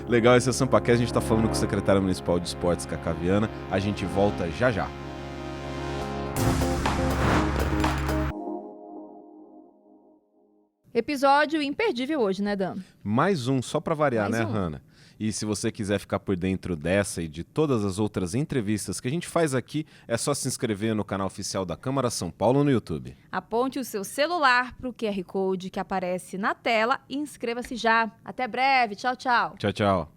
Legal, esse é o Sampacast, a gente está falando com o secretário municipal de esportes, Cacá Viana. A gente volta já já. Episódio imperdível hoje, né, Dan? Mais um, só para variar, Mais né, um. Hanna? E se você quiser ficar por dentro dessa e de todas as outras entrevistas que a gente faz aqui, é só se inscrever no canal oficial da Câmara São Paulo no YouTube. Aponte o seu celular para o QR Code que aparece na tela e inscreva-se já. Até breve. Tchau, tchau. Tchau, tchau.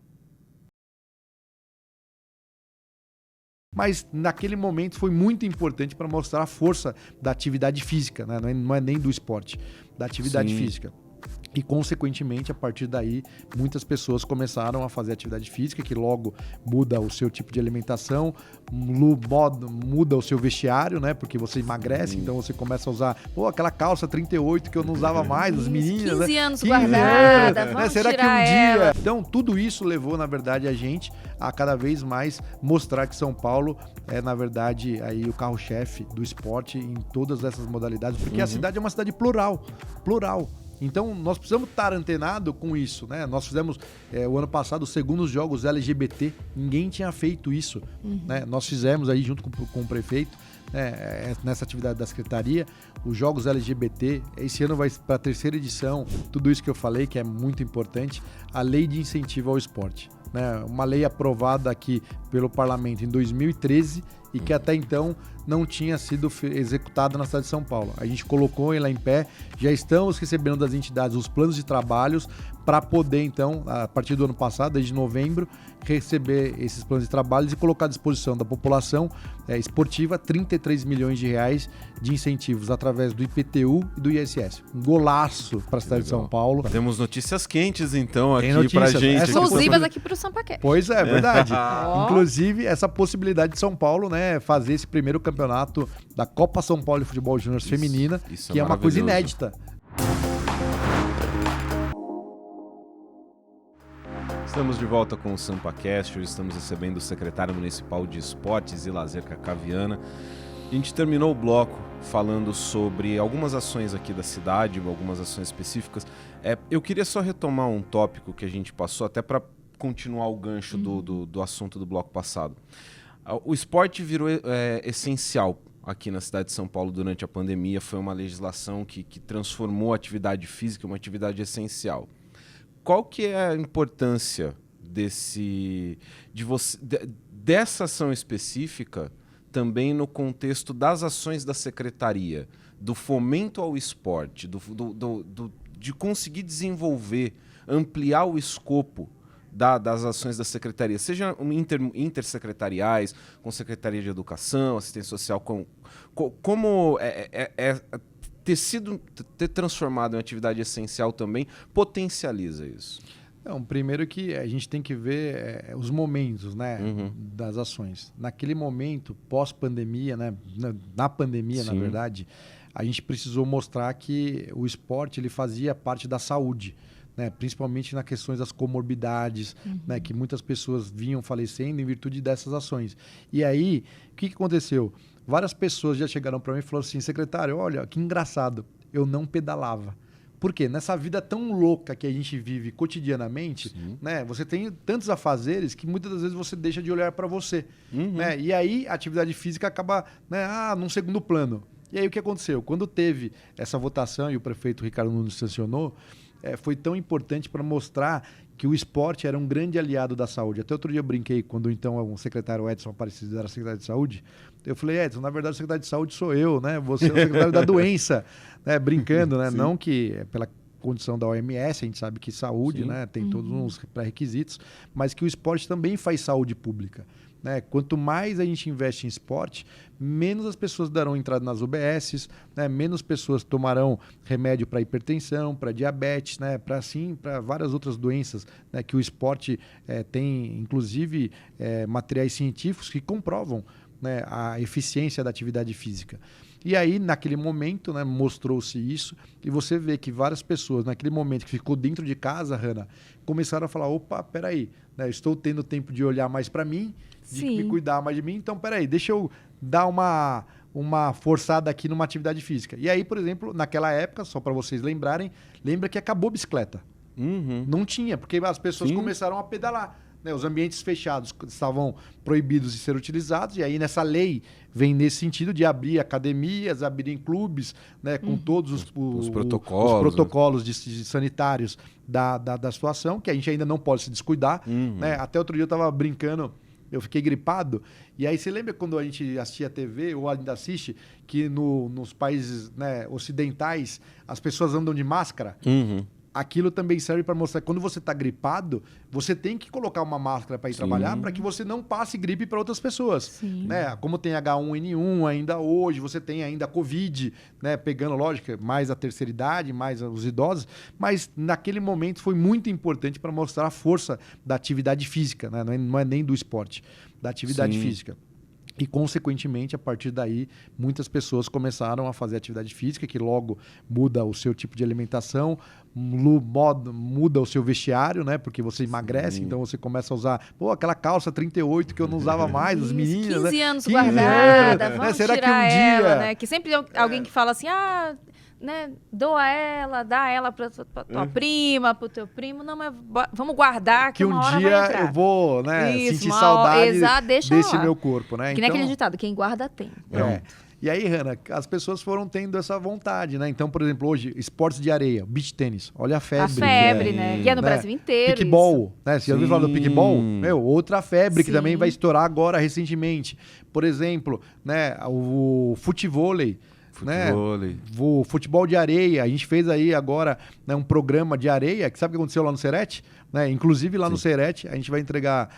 Mas naquele momento foi muito importante para mostrar a força da atividade física, né? Não é nem do esporte, da atividade Sim. física. E, consequentemente, a partir daí, muitas pessoas começaram a fazer atividade física, que logo muda o seu tipo de alimentação, muda o seu vestiário, né? Porque você emagrece, então você começa a usar aquela calça 38 que eu não usava mais, as meninas, 15 né? anos 15 guardada, anos, vamos será que tirar um dia... ela. Então, tudo isso levou, na verdade, a gente a cada vez mais mostrar que São Paulo é, na verdade, aí o carro-chefe do esporte em todas essas modalidades, porque a cidade é uma cidade plural. Então, nós precisamos estar antenado com isso, né? Nós fizemos, o ano passado, os segundos jogos LGBT. Ninguém tinha feito isso, né? Nós fizemos aí, junto com o prefeito, né, nessa atividade da secretaria, os jogos LGBT. Esse ano vai para a 3ª edição. Tudo isso que eu falei, que é muito importante. A lei de incentivo ao esporte. né? Uma lei aprovada aqui pelo parlamento em 2013 e que até então não tinha sido executada na cidade de São Paulo. A gente colocou ela em pé, já estamos recebendo das entidades os planos de trabalhos para poder, então, a partir do ano passado, desde novembro, receber esses planos de trabalhos e colocar à disposição da população esportiva 33 milhões de reais de incentivos através do IPTU e do ISS. Um golaço para a cidade de São Paulo. Temos notícias quentes, então, Tem aqui notícias, pra gente. Exclusivas aqui para o Sampacast. Pois é, verdade. Ó. Inclusive, essa possibilidade de São Paulo, né, fazer esse primeiro campeonato da Copa São Paulo de Futebol Júnior Feminina, isso que é uma coisa maravilhoso. inédita. Estamos de volta com o SampaCast. Hoje estamos recebendo o secretário municipal de Esportes e Lazer, Cacá Viana. A gente terminou o bloco falando sobre algumas ações aqui da cidade, algumas ações específicas. Eu queria só retomar um tópico que a gente passou, até para continuar o gancho do assunto do bloco passado. O esporte virou essencial aqui na cidade de São Paulo durante a pandemia. Foi uma legislação que transformou a atividade física em uma atividade essencial. Qual que é a importância dessa ação específica também no contexto das ações da secretaria, do fomento ao esporte, de conseguir desenvolver, ampliar o escopo das ações da secretaria, seja intersecretariais, com Secretaria de Educação, Assistência Social, como ter transformado em atividade essencial também potencializa isso? Então, primeiro que a gente tem que ver os momentos, né, das ações. Naquele momento, pós-pandemia, né, na pandemia, Sim. na verdade, a gente precisou mostrar que o esporte ele fazia parte da saúde, né, principalmente nas questões das comorbidades, né, que muitas pessoas vinham falecendo em virtude dessas ações. E aí, o que aconteceu? Várias pessoas já chegaram para mim e falaram assim, secretário, olha, que engraçado, eu não pedalava. Por quê? Nessa vida tão louca que a gente vive cotidianamente, né, você tem tantos afazeres que muitas das vezes você deixa de olhar para você. Né? E aí a atividade física acaba, né, num segundo plano. E aí o que aconteceu? Quando teve essa votação e o prefeito Ricardo Nunes sancionou, foi tão importante para mostrar que o esporte era um grande aliado da saúde. Até outro dia eu brinquei, quando então o secretário Edson Aparecido era secretário de saúde, eu falei, Edson, na verdade o secretário de saúde sou eu, né? Você é o secretário da doença, né? Brincando, né? Não que pela condição da OMS, a gente sabe que saúde, né? Tem todos uns pré-requisitos, mas que o esporte também faz saúde pública. Né? Quanto mais a gente investe em esporte, menos as pessoas darão entrada nas UBSs, né? Menos pessoas tomarão remédio para hipertensão, para diabetes, né? Para várias outras doenças, né? Que o esporte tem, inclusive, materiais científicos que comprovam, né? A eficiência da atividade física. E aí, naquele momento, né, mostrou-se isso, e você vê que várias pessoas, naquele momento que ficou dentro de casa, Hanna, começaram a falar, opa, peraí, né, estou tendo tempo de olhar mais para mim, de me cuidar mais de mim, então peraí, deixa eu dar uma forçada aqui numa atividade física. E aí, por exemplo, naquela época, só para vocês lembrarem, lembra que acabou a bicicleta. Não tinha, porque as pessoas começaram a pedalar. Né, os ambientes fechados estavam proibidos de ser utilizados, e aí nessa lei vem nesse sentido de abrir academias, abrir clubes, né, com todos os protocolos de sanitários da situação, que a gente ainda não pode se descuidar. Né? Até outro dia eu estava brincando, eu fiquei gripado, e aí você lembra quando a gente assistia a TV, ou ainda assiste, que nos países, né, ocidentais as pessoas andam de máscara? Aquilo também serve para mostrar que quando você está gripado, você tem que colocar uma máscara para ir trabalhar para que você não passe gripe para outras pessoas. Né? Como tem H1N1 ainda hoje, você tem ainda Covid, né? Pegando, lógico, mais a terceira idade, mais os idosos, mas naquele momento foi muito importante para mostrar a força da atividade física, né? Não é nem do esporte, da atividade física. E, consequentemente, a partir daí, muitas pessoas começaram a fazer atividade física, que logo muda o seu tipo de alimentação, muda o seu vestiário, né? Porque você emagrece, então você começa a usar aquela calça 38 que eu não usava mais, as meninas, 15 né? anos guardada, vamos Será tirar que um dia... ela, né? Que sempre tem alguém que fala assim, né, doa ela, dá ela pra tua prima, pro teu primo. Não, mas vamos guardar que uma hora vai dia entrar. eu vou, né, Isso, sentir uma saudade deixa desse lá. meu corpo, né? Que nem aquele ditado, quem guarda tem. E aí, Hanna, as pessoas foram tendo essa vontade, né? Então, por exemplo, hoje, esportes de areia, beach tênis, olha a febre. A febre, né? Que é no Brasil inteiro. Pickball, né? Você já ouviu falar do pickball? Outra febre que Sim. também vai estourar agora recentemente. Por exemplo, né, o futevôlei. Né? O futebol de areia, a gente fez aí agora, né, um programa de areia, que sabe o que aconteceu lá no Serete? Né? Inclusive lá no Serete, a gente vai entregar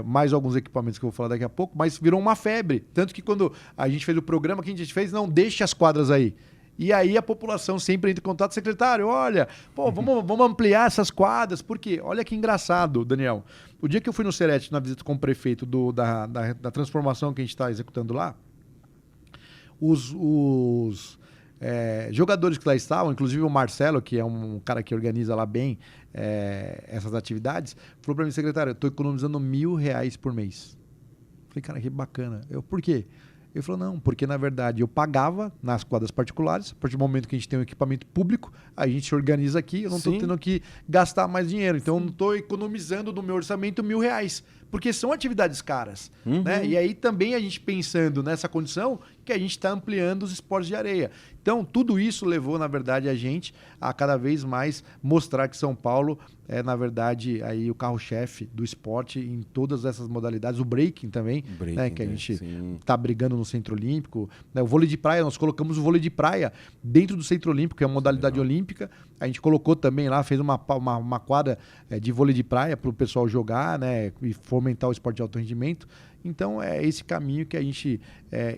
mais alguns equipamentos que eu vou falar daqui a pouco, mas virou uma febre. Tanto que quando a gente fez o programa, que a gente fez, não deixe as quadras aí. E aí a população sempre entra em contato, secretário, olha, pô, vamos ampliar essas quadras, porque olha que engraçado, Daniel. O dia que eu fui no Serete, na visita com o prefeito da transformação que a gente está executando lá, os jogadores que lá estavam, inclusive o Marcelo, que é um cara que organiza lá bem essas atividades, falou para mim, secretário, eu estou economizando R$1.000 por mês. Falei, cara, que bacana. Por quê? Ele falou, não, porque na verdade eu pagava nas quadras particulares, a partir do momento que a gente tem um equipamento público, a gente se organiza aqui, eu não estou tendo que gastar mais dinheiro, então eu não estou economizando no meu orçamento R$1.000, porque são atividades caras. Né? E aí também a gente pensando nessa condição que a gente está ampliando os esportes de areia. Então, tudo isso levou, na verdade, a gente a cada vez mais mostrar que São Paulo é, na verdade, aí o carro-chefe do esporte em todas essas modalidades. O breaking também, né, que a gente está brigando no Centro Olímpico. Né, o vôlei de praia, nós colocamos o vôlei de praia dentro do Centro Olímpico, que é uma modalidade olímpica. A gente colocou também lá, fez uma quadra de vôlei de praia para o pessoal jogar, né, e fomentar o esporte de alto rendimento. Então, é esse caminho que a gente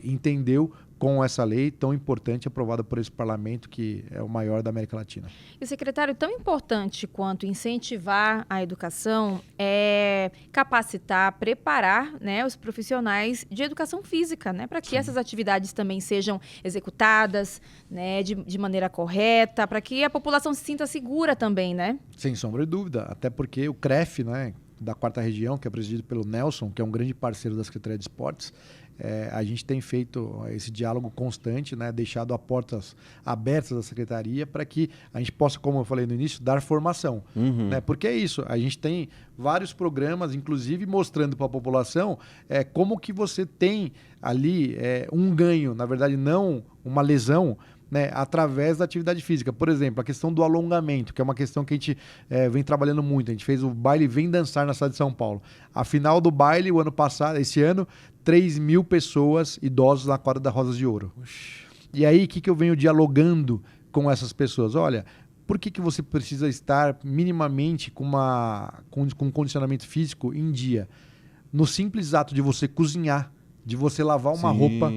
entendeu com essa lei tão importante aprovada por esse parlamento, que é o maior da América Latina. E, secretário, tão importante quanto incentivar a educação é capacitar, preparar, né, os profissionais de educação física, né, para que essas atividades também sejam executadas, né, de maneira correta, para que a população se sinta segura também, né? Sem sombra de dúvida, até porque o CREF, né, da 4ª Região, que é presidido pelo Nelson, que é um grande parceiro da Secretaria de Esportes, a gente tem feito esse diálogo constante, né, deixado as portas abertas da Secretaria para que a gente possa, como eu falei no início, dar formação. Né, porque é isso, a gente tem vários programas, inclusive mostrando para a população como que você tem ali um ganho, na verdade não uma lesão, né, através da atividade física. Por exemplo, a questão do alongamento, que é uma questão que a gente vem trabalhando muito. A gente fez o baile Vem Dançar na cidade de São Paulo. A final do baile, o ano passado, esse ano, 3.000 pessoas, idosos, na quadra da Rosas de Ouro. Oxi. E aí, o que eu venho dialogando com essas pessoas? Olha, por que você precisa estar minimamente com um condicionamento físico em dia? No simples ato de você cozinhar, de você lavar uma roupa,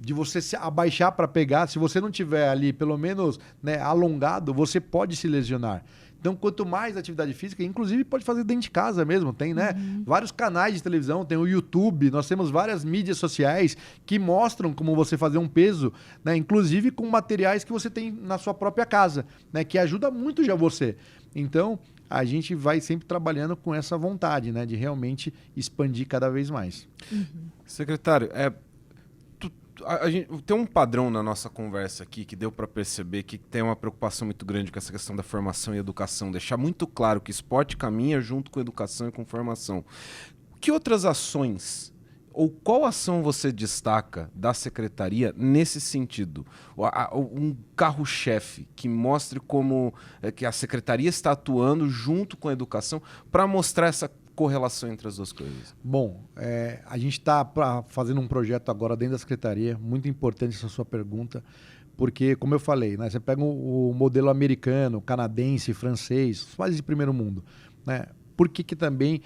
de você se abaixar para pegar, se você não tiver ali, pelo menos, né, alongado, você pode se lesionar. Então, quanto mais atividade física, inclusive pode fazer dentro de casa mesmo, tem, né? Vários canais de televisão, tem o YouTube, nós temos várias mídias sociais que mostram como você fazer um peso, né? Inclusive com materiais que você tem na sua própria casa, né? Que ajuda muito já você. Então, a gente vai sempre trabalhando com essa vontade, né? De realmente expandir cada vez mais. Secretário, a gente tem um padrão na nossa conversa aqui que deu para perceber que tem uma preocupação muito grande com essa questão da formação e educação. Deixar muito claro que esporte caminha junto com educação e com formação. Que outras ações ou qual ação você destaca da secretaria nesse sentido? Um carro-chefe que mostre como que a secretaria está atuando junto com a educação para mostrar essa correlação entre as duas coisas? Bom, a gente está fazendo um projeto agora dentro da Secretaria, muito importante essa sua pergunta, porque, como eu falei, né, você pega o modelo americano, canadense, francês, os países de primeiro mundo, né? Por que também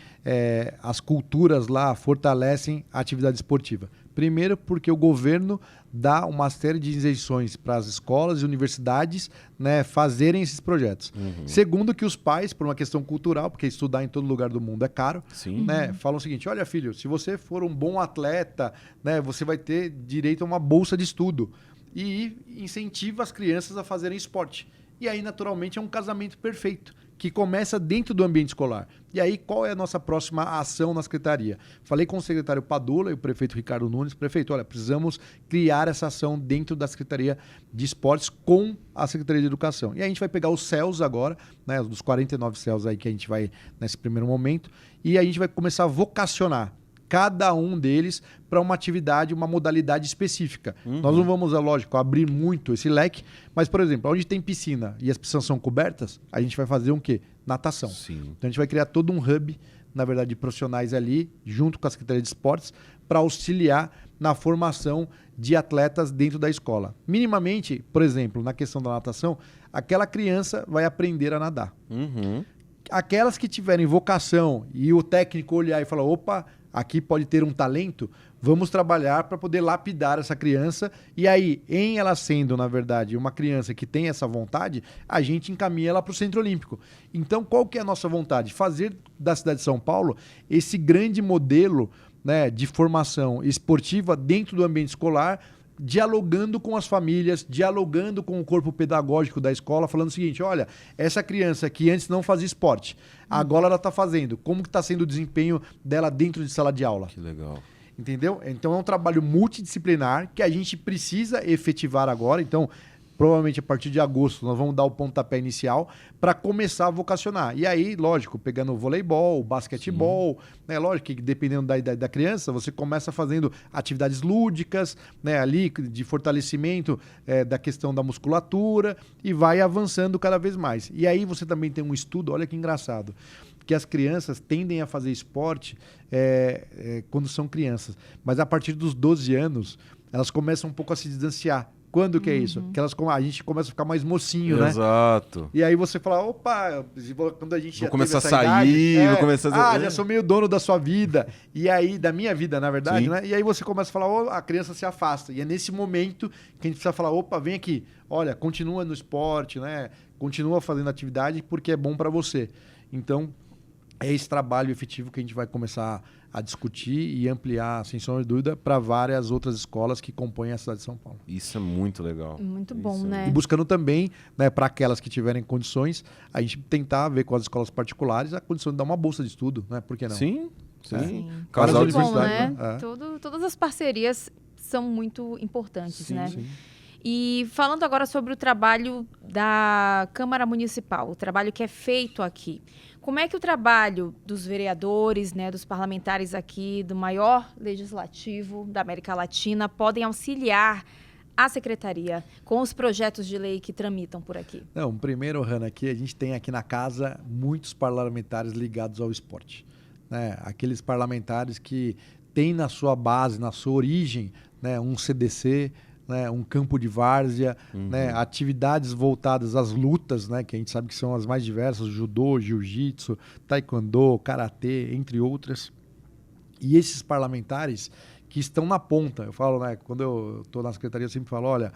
as culturas lá fortalecem a atividade esportiva? Primeiro, porque o governo dá uma série de isenções para as escolas e universidades, né, fazerem esses projetos. Segundo, que os pais, por uma questão cultural, porque estudar em todo lugar do mundo é caro, né, falam o seguinte: olha, filho, se você for um bom atleta, né, você vai ter direito a uma bolsa de estudo. E incentiva as crianças a fazerem esporte. E aí, naturalmente, é um casamento perfeito, que começa dentro do ambiente escolar. E aí, qual é a nossa próxima ação na secretaria? Falei com o secretário Padula e o prefeito Ricardo Nunes. Prefeito, olha, precisamos criar essa ação dentro da Secretaria de Esportes com a Secretaria de Educação. E a gente vai pegar os CELs agora, né, dos 49 CELs aí que a gente vai nesse primeiro momento, e a gente vai começar a vocacionar cada um deles para uma atividade, uma modalidade específica. Nós não vamos, lógico, abrir muito esse leque, mas, por exemplo, onde tem piscina e as piscinas são cobertas, a gente vai fazer o quê? Natação. Sim. Então a gente vai criar todo um hub, na verdade, de profissionais ali, junto com a Secretaria de Esportes, para auxiliar na formação de atletas dentro da escola. Minimamente, por exemplo, na questão da natação, aquela criança vai aprender a nadar. Aquelas que tiverem vocação e o técnico olhar e falar, opa, aqui pode ter um talento, vamos trabalhar para poder lapidar essa criança. E aí, em ela sendo, na verdade, uma criança que tem essa vontade, a gente encaminha ela para o Centro Olímpico. Então, qual que é a nossa vontade? Fazer da cidade de São Paulo esse grande modelo, né, de formação esportiva dentro do ambiente escolar, dialogando com as famílias, dialogando com o corpo pedagógico da escola, falando o seguinte, olha, essa criança que antes não fazia esporte, agora ela está fazendo. Como que está sendo o desempenho dela dentro de sala de aula? Que legal. Entendeu? Então é um trabalho multidisciplinar que a gente precisa efetivar agora. Então, provavelmente a partir de agosto, nós vamos dar o pontapé inicial para começar a vocacionar. E aí, lógico, pegando o voleibol, o basquetebol, né? Lógico que dependendo da idade da criança, você começa fazendo atividades lúdicas, né? Ali de fortalecimento da questão da musculatura e vai avançando cada vez mais. E aí você também tem um estudo, olha que engraçado, que as crianças tendem a fazer esporte quando são crianças. Mas a partir dos 12 anos, elas começam um pouco a se distanciar. Quando que é isso? Que a gente começa a ficar mais mocinho, né? Exato. E aí você fala, opa, quando a gente Vou já começar a teve essa sair, idade, vou começar a... já sou meio dono da sua vida. E aí, da minha vida, na verdade, Sim. né? E aí você começa a falar, a criança se afasta. E é nesse momento que a gente precisa falar, opa, vem aqui. Olha, continua no esporte, né? Continua fazendo atividade porque é bom para você. Então, é esse trabalho efetivo que a gente vai começar a discutir e ampliar, sem sombra de dúvida, para várias outras escolas que compõem a cidade de São Paulo. Isso é muito legal. Muito bom, Isso né? E buscando também, né, para aquelas que tiverem condições, a gente tentar ver com as escolas particulares a condição de dar uma bolsa de estudo, né? Por que não? Sim, sim. Sim. Casal Várias de Muito bom, universidades, né? né? Todas as parcerias são muito importantes, Sim, né? sim. E falando agora sobre o trabalho da Câmara Municipal, o trabalho que é feito aqui. Como é que o trabalho dos vereadores, né, dos parlamentares aqui, do maior legislativo da América Latina, podem auxiliar a secretaria com os projetos de lei que tramitam por aqui? Não, primeiro, Hanna, aqui a gente tem aqui na casa muitos parlamentares ligados ao esporte, né? Aqueles parlamentares que têm na sua base, na sua origem, né, um CDC, né, um campo de várzea, né, atividades voltadas às lutas, né, que a gente sabe que são as mais diversas, judô, jiu-jitsu, taekwondo, karatê, entre outras. E esses parlamentares que estão na ponta, eu falo, né, quando eu estou na secretaria, eu sempre falo, olha,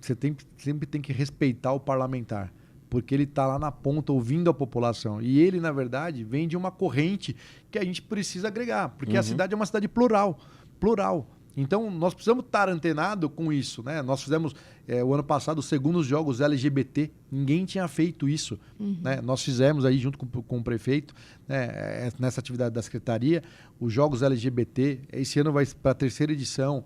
você sempre tem que respeitar o parlamentar, porque ele está lá na ponta ouvindo a população. E ele, na verdade, vem de uma corrente que a gente precisa agregar, porque a cidade é uma cidade plural. Então, nós precisamos estar antenado com isso, né? Nós fizemos, o ano passado, os segundos Jogos LGBT. Ninguém tinha feito isso, né? Nós fizemos aí, junto com o prefeito, né, nessa atividade da secretaria, os Jogos LGBT. Esse ano vai para a 3ª edição.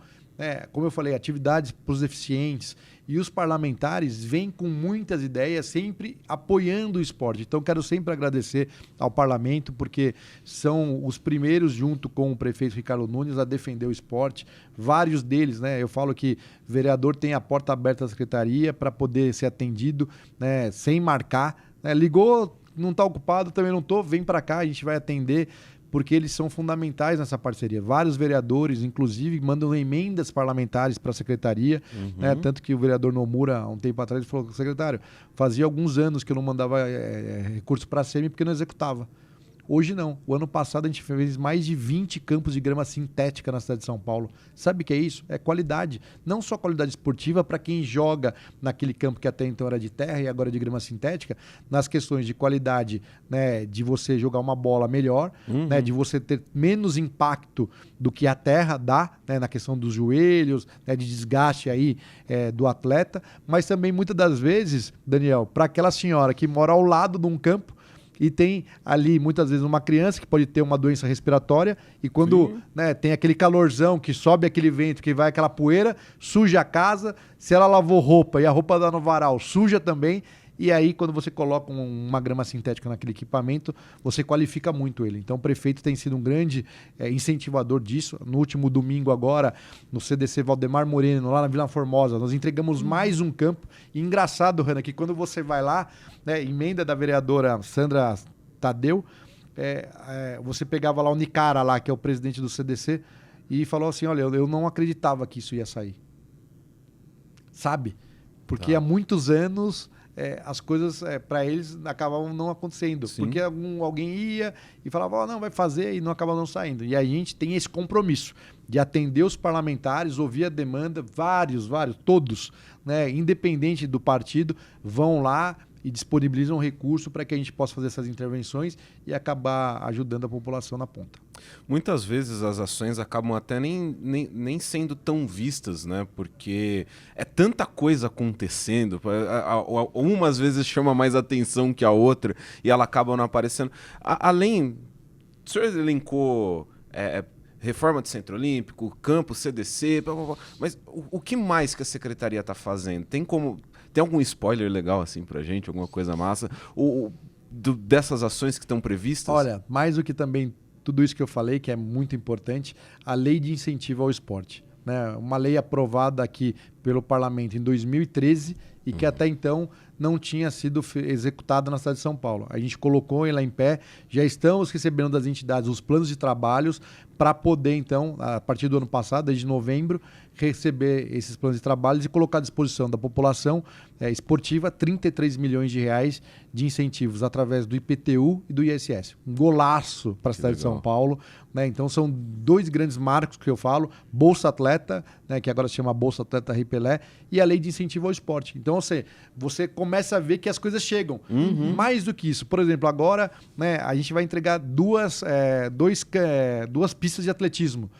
Como eu falei, atividades para os deficientes. E os parlamentares vêm com muitas ideias, sempre apoiando o esporte. Então, quero sempre agradecer ao parlamento, porque são os primeiros, junto com o prefeito Ricardo Nunes, a defender o esporte. Vários deles, né? Eu falo que o vereador tem a porta aberta da secretaria para poder ser atendido, né, sem marcar. Né? Ligou, não está ocupado, também não estou, vem para cá, a gente vai atender, porque eles são fundamentais nessa parceria. Vários vereadores, inclusive, mandam emendas parlamentares para a secretaria, né? Tanto que o vereador Nomura, há um tempo atrás, falou, secretário, fazia alguns anos que eu não mandava recurso para a SEMI porque não executava. Hoje não. O ano passado a gente fez mais de 20 campos de grama sintética na cidade de São Paulo. Sabe o que é isso? É qualidade. Não só qualidade esportiva para quem joga naquele campo que até então era de terra e agora é de grama sintética, nas questões de qualidade, né, de você jogar uma bola melhor, né, de você ter menos impacto do que a terra dá, né, na questão dos joelhos, né, de desgaste aí do atleta, mas também muitas das vezes, Daniel, para aquela senhora que mora ao lado de um campo e tem ali muitas vezes uma criança que pode ter uma doença respiratória e quando, né, tem aquele calorzão que sobe aquele vento, que vai aquela poeira, suja a casa, se ela lavou roupa e a roupa dá no varal, suja também. E aí, quando você coloca uma grama sintética naquele equipamento, você qualifica muito ele. Então, o prefeito tem sido um grande incentivador disso. No último domingo agora, no CDC Valdemar Moreno, lá na Vila Formosa, nós entregamos mais um campo. E engraçado, Hanna, que quando você vai lá, né, emenda da vereadora Sandra Tadeu, você pegava lá o Nicara, lá, que é o presidente do CDC, e falou assim, olha, eu não acreditava que isso ia sair. Sabe? Porque há muitos anos... as coisas para eles acabavam não acontecendo. Sim. Porque alguém ia e falava, não, vai fazer e não acaba não saindo. E a gente tem esse compromisso de atender os parlamentares, ouvir a demanda, vários, todos, né, independente do partido, vão lá e disponibilizam recurso para que a gente possa fazer essas intervenções e acabar ajudando a população na ponta. Muitas vezes as ações acabam até nem sendo tão vistas, né? Porque é tanta coisa acontecendo, uma às vezes chama mais atenção que a outra e ela acaba não aparecendo. Além, o senhor elencou reforma do Centro Olímpico, campo, CDC, mas o que mais que a secretaria está fazendo? Tem algum spoiler legal assim pra gente, alguma coisa massa? Dessas ações que estão previstas? Olha, mais do que também tudo isso que eu falei, que é muito importante, a lei de incentivo ao esporte, né? Uma lei aprovada aqui pelo parlamento em 2013 e que até então não tinha sido executada na cidade de São Paulo. A gente colocou ela em pé, já estamos recebendo das entidades os planos de trabalhos para poder, então, a partir do ano passado, desde novembro, receber esses planos de trabalhos e colocar à disposição da população esportiva 33 milhões de reais de incentivos através do IPTU e do ISS. Um golaço para a cidade de São Paulo, né? Então são dois grandes marcos que eu falo, Bolsa Atleta, né, que agora se chama Bolsa Atleta Rei Pelé, e a lei de incentivo ao esporte. Então você começa a ver que as coisas chegam. Mais do que isso, por exemplo, agora, né, a gente vai entregar duas pistas de atletismo.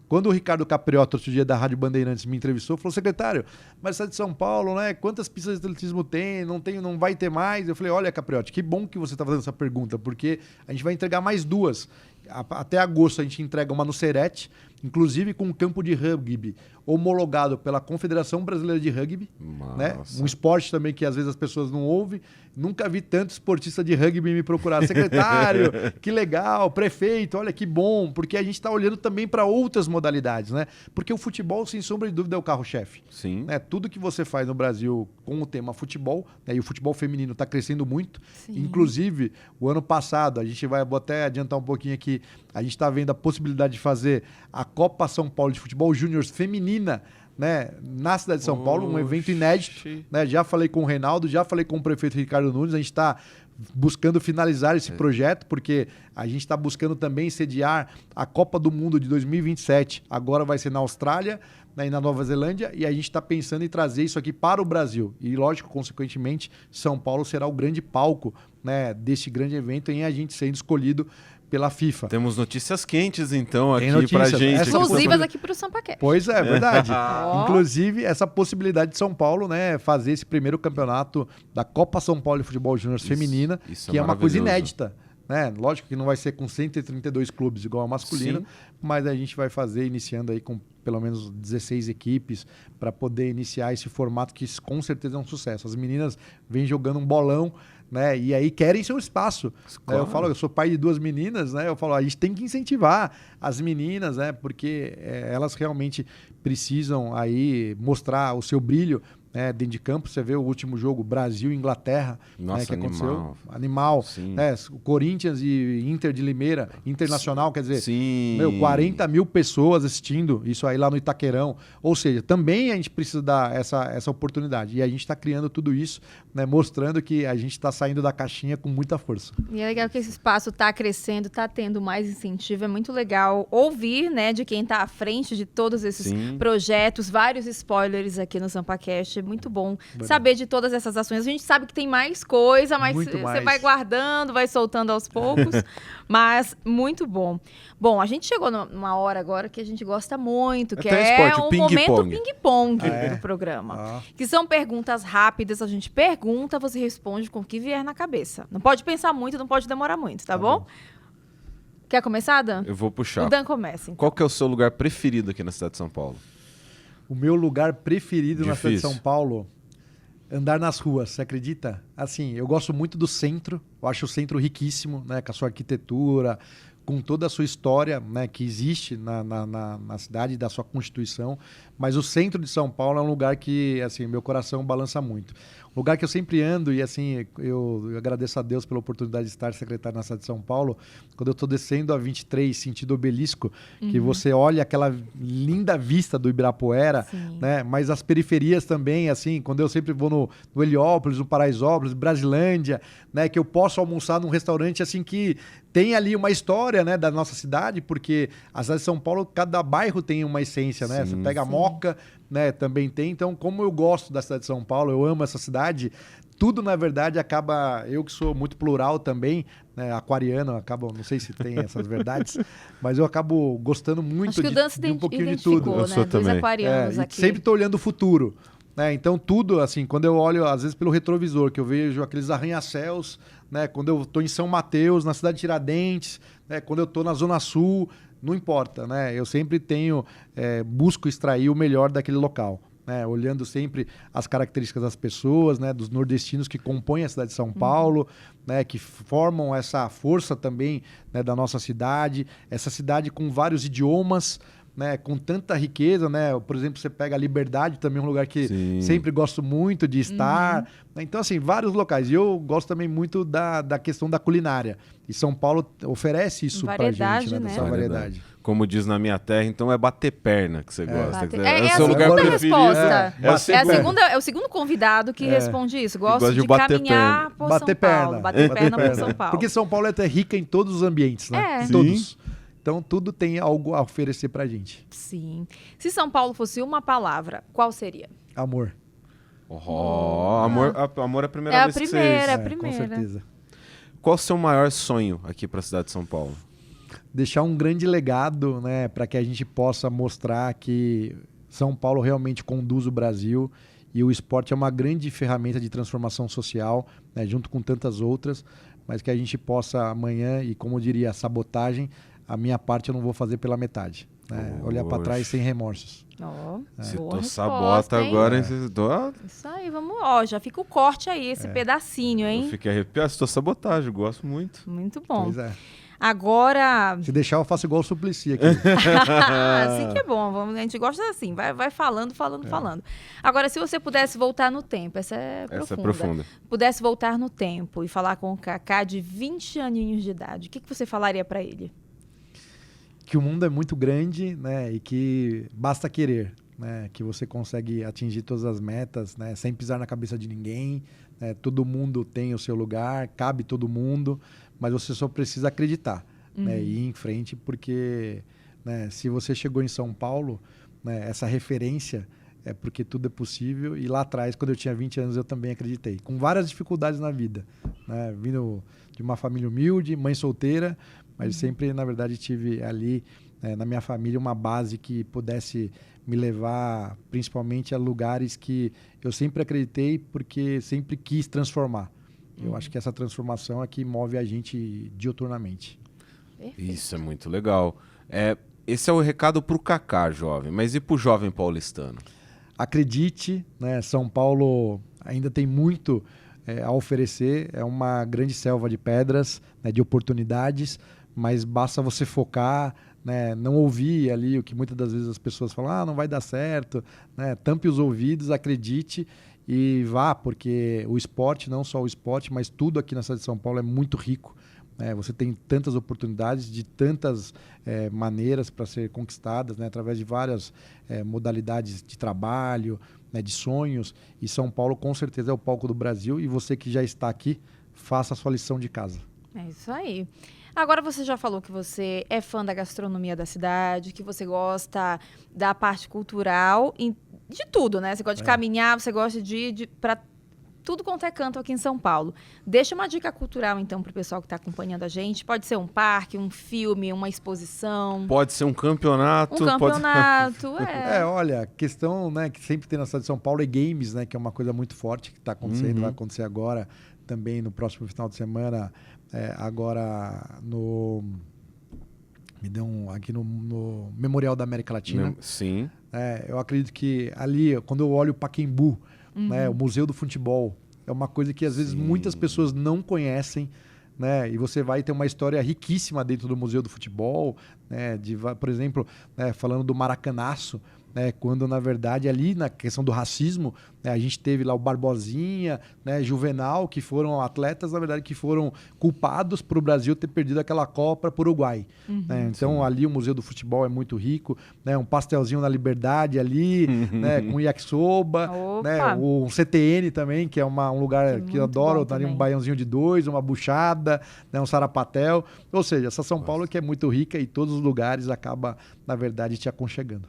Quando o Ricardo Capriota, outro dia da Rádio Bandeirantes, me entrevistou, falou, secretário, mas a cidade de São Paulo, né, quantas pistas de atletismo tem? Não vai ter mais? Eu falei, olha, Capriota, que bom que você está fazendo essa pergunta, porque a gente vai entregar mais duas. Até agosto a gente entrega uma no Serete, inclusive com um campo de rugby homologado pela Confederação Brasileira de Rugby, né? Um esporte também que às vezes as pessoas não ouvem. Nunca vi tanto esportista de rugby me procurar. Secretário, que legal, prefeito, olha que bom, porque a gente está olhando também para outras modalidades, né? Porque o futebol, sem sombra de dúvida, é o carro-chefe. Sim. Né? Tudo que você faz no Brasil com o tema futebol, né? E o futebol feminino está crescendo muito. Sim. Inclusive, o ano passado, vou até adiantar um pouquinho aqui, a gente está vendo a possibilidade de fazer a Copa São Paulo de Futebol Júnior feminina, né, na cidade de São Paulo, um evento inédito, né? Já falei com o Reinaldo, já falei com o prefeito Ricardo Nunes, a gente está buscando finalizar esse projeto, porque a gente está buscando também sediar a Copa do Mundo de 2027, agora vai ser na Austrália, né, e na Nova Zelândia, e a gente está pensando em trazer isso aqui para o Brasil, e lógico, consequentemente, São Paulo será o grande palco, né, desse grande evento, em a gente sendo escolhido pela FIFA. Temos notícias quentes, então, aqui pra gente. Exclusivas aqui pro SampaCast. Pois é, verdade. Inclusive, essa possibilidade de São Paulo, né, fazer esse primeiro campeonato da Copa São Paulo de Futebol Júnior feminina, que é uma coisa inédita. Né? Lógico que não vai ser com 132 clubes igual ao masculino, mas a gente vai fazer iniciando aí com pelo menos 16 equipes para poder iniciar esse formato que com certeza é um sucesso. As meninas vêm jogando um bolão, né? E aí querem seu espaço. Claro. Eu sou pai de 2 meninas, né? Eu falo, a gente tem que incentivar as meninas, né? Porque elas realmente precisam aí mostrar o seu brilho né, dentro de campo. Você vê o último jogo, Brasil e Inglaterra, Nossa, né, que animal. aconteceu. Animal. Né, o Corinthians e Inter de Limeira, Internacional, quer dizer, Sim. 40 mil pessoas assistindo isso aí lá no Itaquerão. Ou seja, também a gente precisa dar essa oportunidade. E a gente está criando tudo isso, né, mostrando que a gente está saindo da caixinha com muita força. E é legal que esse espaço está crescendo, está tendo mais incentivo. É muito legal ouvir, né, de quem está à frente de todos esses projetos, vários spoilers aqui no SampaCast. É muito bom saber de todas essas ações. A gente sabe que tem mais coisa, mas você vai guardando, vai soltando aos poucos. Mas muito bom. Bom, a gente chegou numa hora agora que a gente gosta muito, que é o momento ping-pong do programa. Que são perguntas rápidas, a gente pergunta, você responde com o que vier na cabeça. Não pode pensar muito, não pode demorar muito, tá bom? Quer começar, Dan? Eu vou puxar. O Dan começa, então. Qual que é o seu lugar preferido aqui na cidade de São Paulo? O meu lugar preferido na cidade de São Paulo, andar nas ruas, você acredita? Assim, eu gosto muito do centro, eu acho o centro riquíssimo, né, com a sua arquitetura, com toda a sua história, né, que existe na cidade, da sua constituição, mas o centro de São Paulo é um lugar que, assim, meu coração balança muito. Um lugar que eu sempre ando e, assim, eu agradeço a Deus pela oportunidade de estar secretário na cidade de São Paulo, quando eu estou descendo a 23, sentido Obelisco, que você olha aquela linda vista do Ibirapuera, né, mas as periferias também, assim, quando eu sempre vou no Heliópolis, no Paraisópolis, Brasilândia, né, que eu posso almoçar num restaurante, assim, que tem ali uma história, né, da nossa cidade, porque a cidade de São Paulo, cada bairro tem uma essência, né? Você pega a Moca, né, também tem. Então, como eu gosto da cidade de São Paulo, eu amo essa cidade, tudo, na verdade, acaba... Eu que sou muito plural também, né, aquariano, acabo, não sei se tem essas verdades, mas eu acabo gostando muito de um pouquinho de tudo. Eu sou também. Dos aquarianos aqui. Sempre estou olhando o futuro. Então, tudo, assim, quando eu olho, às vezes, pelo retrovisor, que eu vejo aqueles arranha-céus, né, quando eu estou em São Mateus, na cidade de Tiradentes, né, quando eu estou na Zona Sul, não importa, né? Eu sempre busco extrair o melhor daquele local, né, olhando sempre as características das pessoas, né, dos nordestinos que compõem a cidade de São Paulo, né, que formam essa força também, né, da nossa cidade, essa cidade com vários idiomas, né, com tanta riqueza, né? Por exemplo, você pega a Liberdade, também um lugar que sempre gosto muito de estar. Então, assim, vários locais. E eu gosto também muito da questão da culinária. E São Paulo oferece isso pra gente, né? Dessa variedade. Como diz na minha terra, então é bater perna que você gosta. É a segunda resposta. É o segundo convidado que responde isso. Gosto de caminhar por São Paulo. Bater perna por São Paulo. Porque São Paulo é até rica em todos os ambientes, né? Todos. Então, tudo tem algo a oferecer pra gente. Sim. Se São Paulo fosse uma palavra, qual seria? Amor. Amor é a primeira vez que você... É a primeira. Com certeza. Qual o seu maior sonho aqui pra cidade de São Paulo? Deixar um grande legado, né, para que a gente possa mostrar que São Paulo realmente conduz o Brasil e o esporte é uma grande ferramenta de transformação social, né, junto com tantas outras, mas que a gente possa amanhã, e como eu diria, a sabotagem, a minha parte eu não vou fazer pela metade. Né? Olhar para trás sem remorsos. Se tu sabota agora, isso aí, vamos. Já fica o corte aí, esse pedacinho, hein? Eu fiquei arrepiado, estou sabotagem, eu gosto muito. Muito bom. Pois é. Agora... Se deixar, eu faço igual o Suplicy aqui. Assim que é bom. A gente gosta assim, vai falando. Agora, se você pudesse voltar no tempo, essa é profunda. Pudesse voltar no tempo e falar com o Kaká de 20 aninhos de idade, o que você falaria para ele? Que o mundo é muito grande, né, e que basta querer, né, que você consegue atingir todas as metas, né, sem pisar na cabeça de ninguém, né, todo mundo tem o seu lugar, cabe todo mundo, mas você só precisa acreditar, né, e ir em frente, porque, né, se você chegou em São Paulo, né, essa referência é porque tudo é possível, e lá atrás, quando eu tinha 20 anos, eu também acreditei, com várias dificuldades na vida, né, vindo de uma família humilde, mãe solteira, mas sempre, na verdade, tive ali, na minha família, uma base que pudesse me levar, principalmente, a lugares que eu sempre acreditei, porque sempre quis transformar. Eu acho que essa transformação é que move a gente diuturnamente. Isso é muito legal. Esse é o recado para o Kaká, jovem. Mas e para o jovem paulistano? Acredite, né? São Paulo ainda tem muito a oferecer. É uma grande selva de pedras, né, de oportunidades, mas basta você focar, né? Não ouvir ali o que muitas das vezes as pessoas falam, não vai dar certo, né? Tampe os ouvidos, acredite e vá, porque o esporte, não só o esporte, mas tudo aqui na cidade de São Paulo é muito rico. Você tem tantas oportunidades de tantas maneiras para ser conquistadas, né? Através de várias modalidades de trabalho, né? De sonhos. E São Paulo, com certeza, é o palco do Brasil. E você que já está aqui, faça a sua lição de casa. É isso aí. Agora você já falou que você é fã da gastronomia da cidade, que você gosta da parte cultural, de tudo, né? Você gosta de caminhar, você gosta de ir para tudo quanto é canto aqui em São Paulo. Deixa uma dica cultural, então, para o pessoal que está acompanhando a gente. Pode ser um parque, um filme, uma exposição. Pode ser um campeonato. Um campeonato, olha, a questão, né, que sempre tem na cidade de São Paulo é games, né? Que é uma coisa muito forte que está acontecendo, vai acontecer agora, também no próximo final de semana, agora no... Me deu aqui no Memorial da América Latina. Sim. Eu acredito que ali, quando eu olho o Pacaembu, né, o Museu do Futebol, é uma coisa que às vezes muitas pessoas não conhecem, né? E você vai ter uma história riquíssima dentro do Museu do Futebol, né? Por exemplo, né, falando do Maracanaço, né, quando na verdade ali na questão do racismo, né, a gente teve lá o Barbosinha, né, Juvenal, que foram atletas na verdade que foram culpados para o Brasil ter perdido aquela Copa para o Uruguai. Né? Então ali o Museu do Futebol é muito rico, né, um pastelzinho na Liberdade ali, né, com yakisoba, né, o CTN também, que é um lugar que eu adoro, ali um baiãozinho de 2, uma buchada, né, um sarapatel. Ou seja, essa São Paulo que é muito rica e todos os lugares acaba na verdade te aconchegando.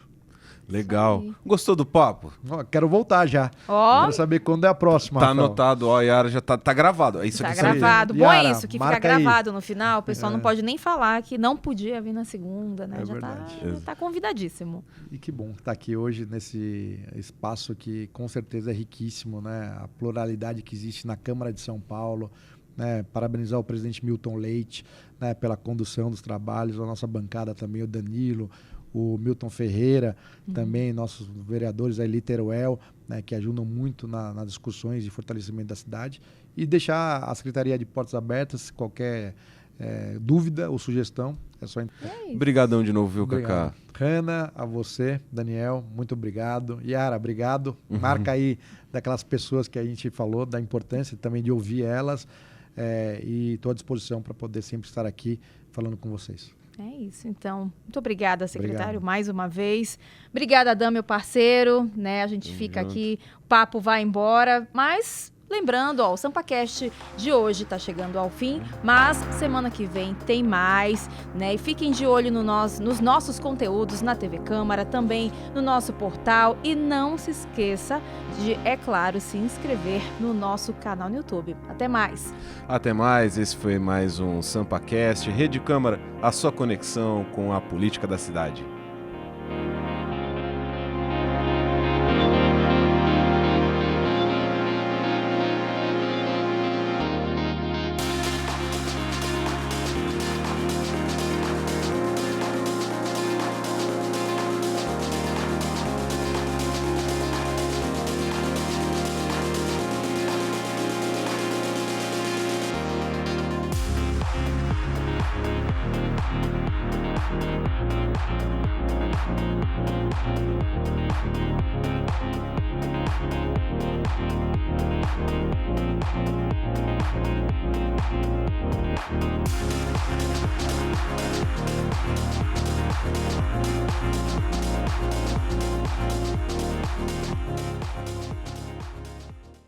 Legal. Gostou do papo? Quero voltar já. Quero saber quando é a próxima. Tá anotado, Yara, já tá gravado. Isso tá aqui gravado. Bom, Yara, é isso, que fica gravado no final. O pessoal não pode nem falar que não podia vir na segunda, né? Já tá convidadíssimo. E que bom que tá aqui hoje nesse espaço que com certeza é riquíssimo, né? A pluralidade que existe na Câmara de São Paulo. Né? Parabenizar o presidente Milton Leite, né? Pela condução dos trabalhos, a nossa bancada também, o Danilo, o Milton Ferreira, também nossos vereadores aí, Literuel, né, que ajudam muito nas discussões de fortalecimento da cidade. E deixar a Secretaria de Portas Abertas, qualquer dúvida ou sugestão, é só... Obrigadão de novo, viu, Cacá? Hanna, a você, Daniel, muito obrigado. Yara, obrigado. Marca aí daquelas pessoas que a gente falou, da importância também de ouvir elas, e estou à disposição para poder sempre estar aqui falando com vocês. É isso, então. Muito obrigada, secretário, mais uma vez. Obrigada, Dan, meu parceiro, né? A gente fica aqui, o papo vai embora, mas lembrando, o SampaCast de hoje está chegando ao fim, mas semana que vem tem mais, né? E fiquem de olho nos nossos conteúdos na TV Câmara, também no nosso portal, e não se esqueça de, é claro, se inscrever no nosso canal no YouTube. Até mais! Até mais, esse foi mais um SampaCast, Rede Câmara, a sua conexão com a política da cidade.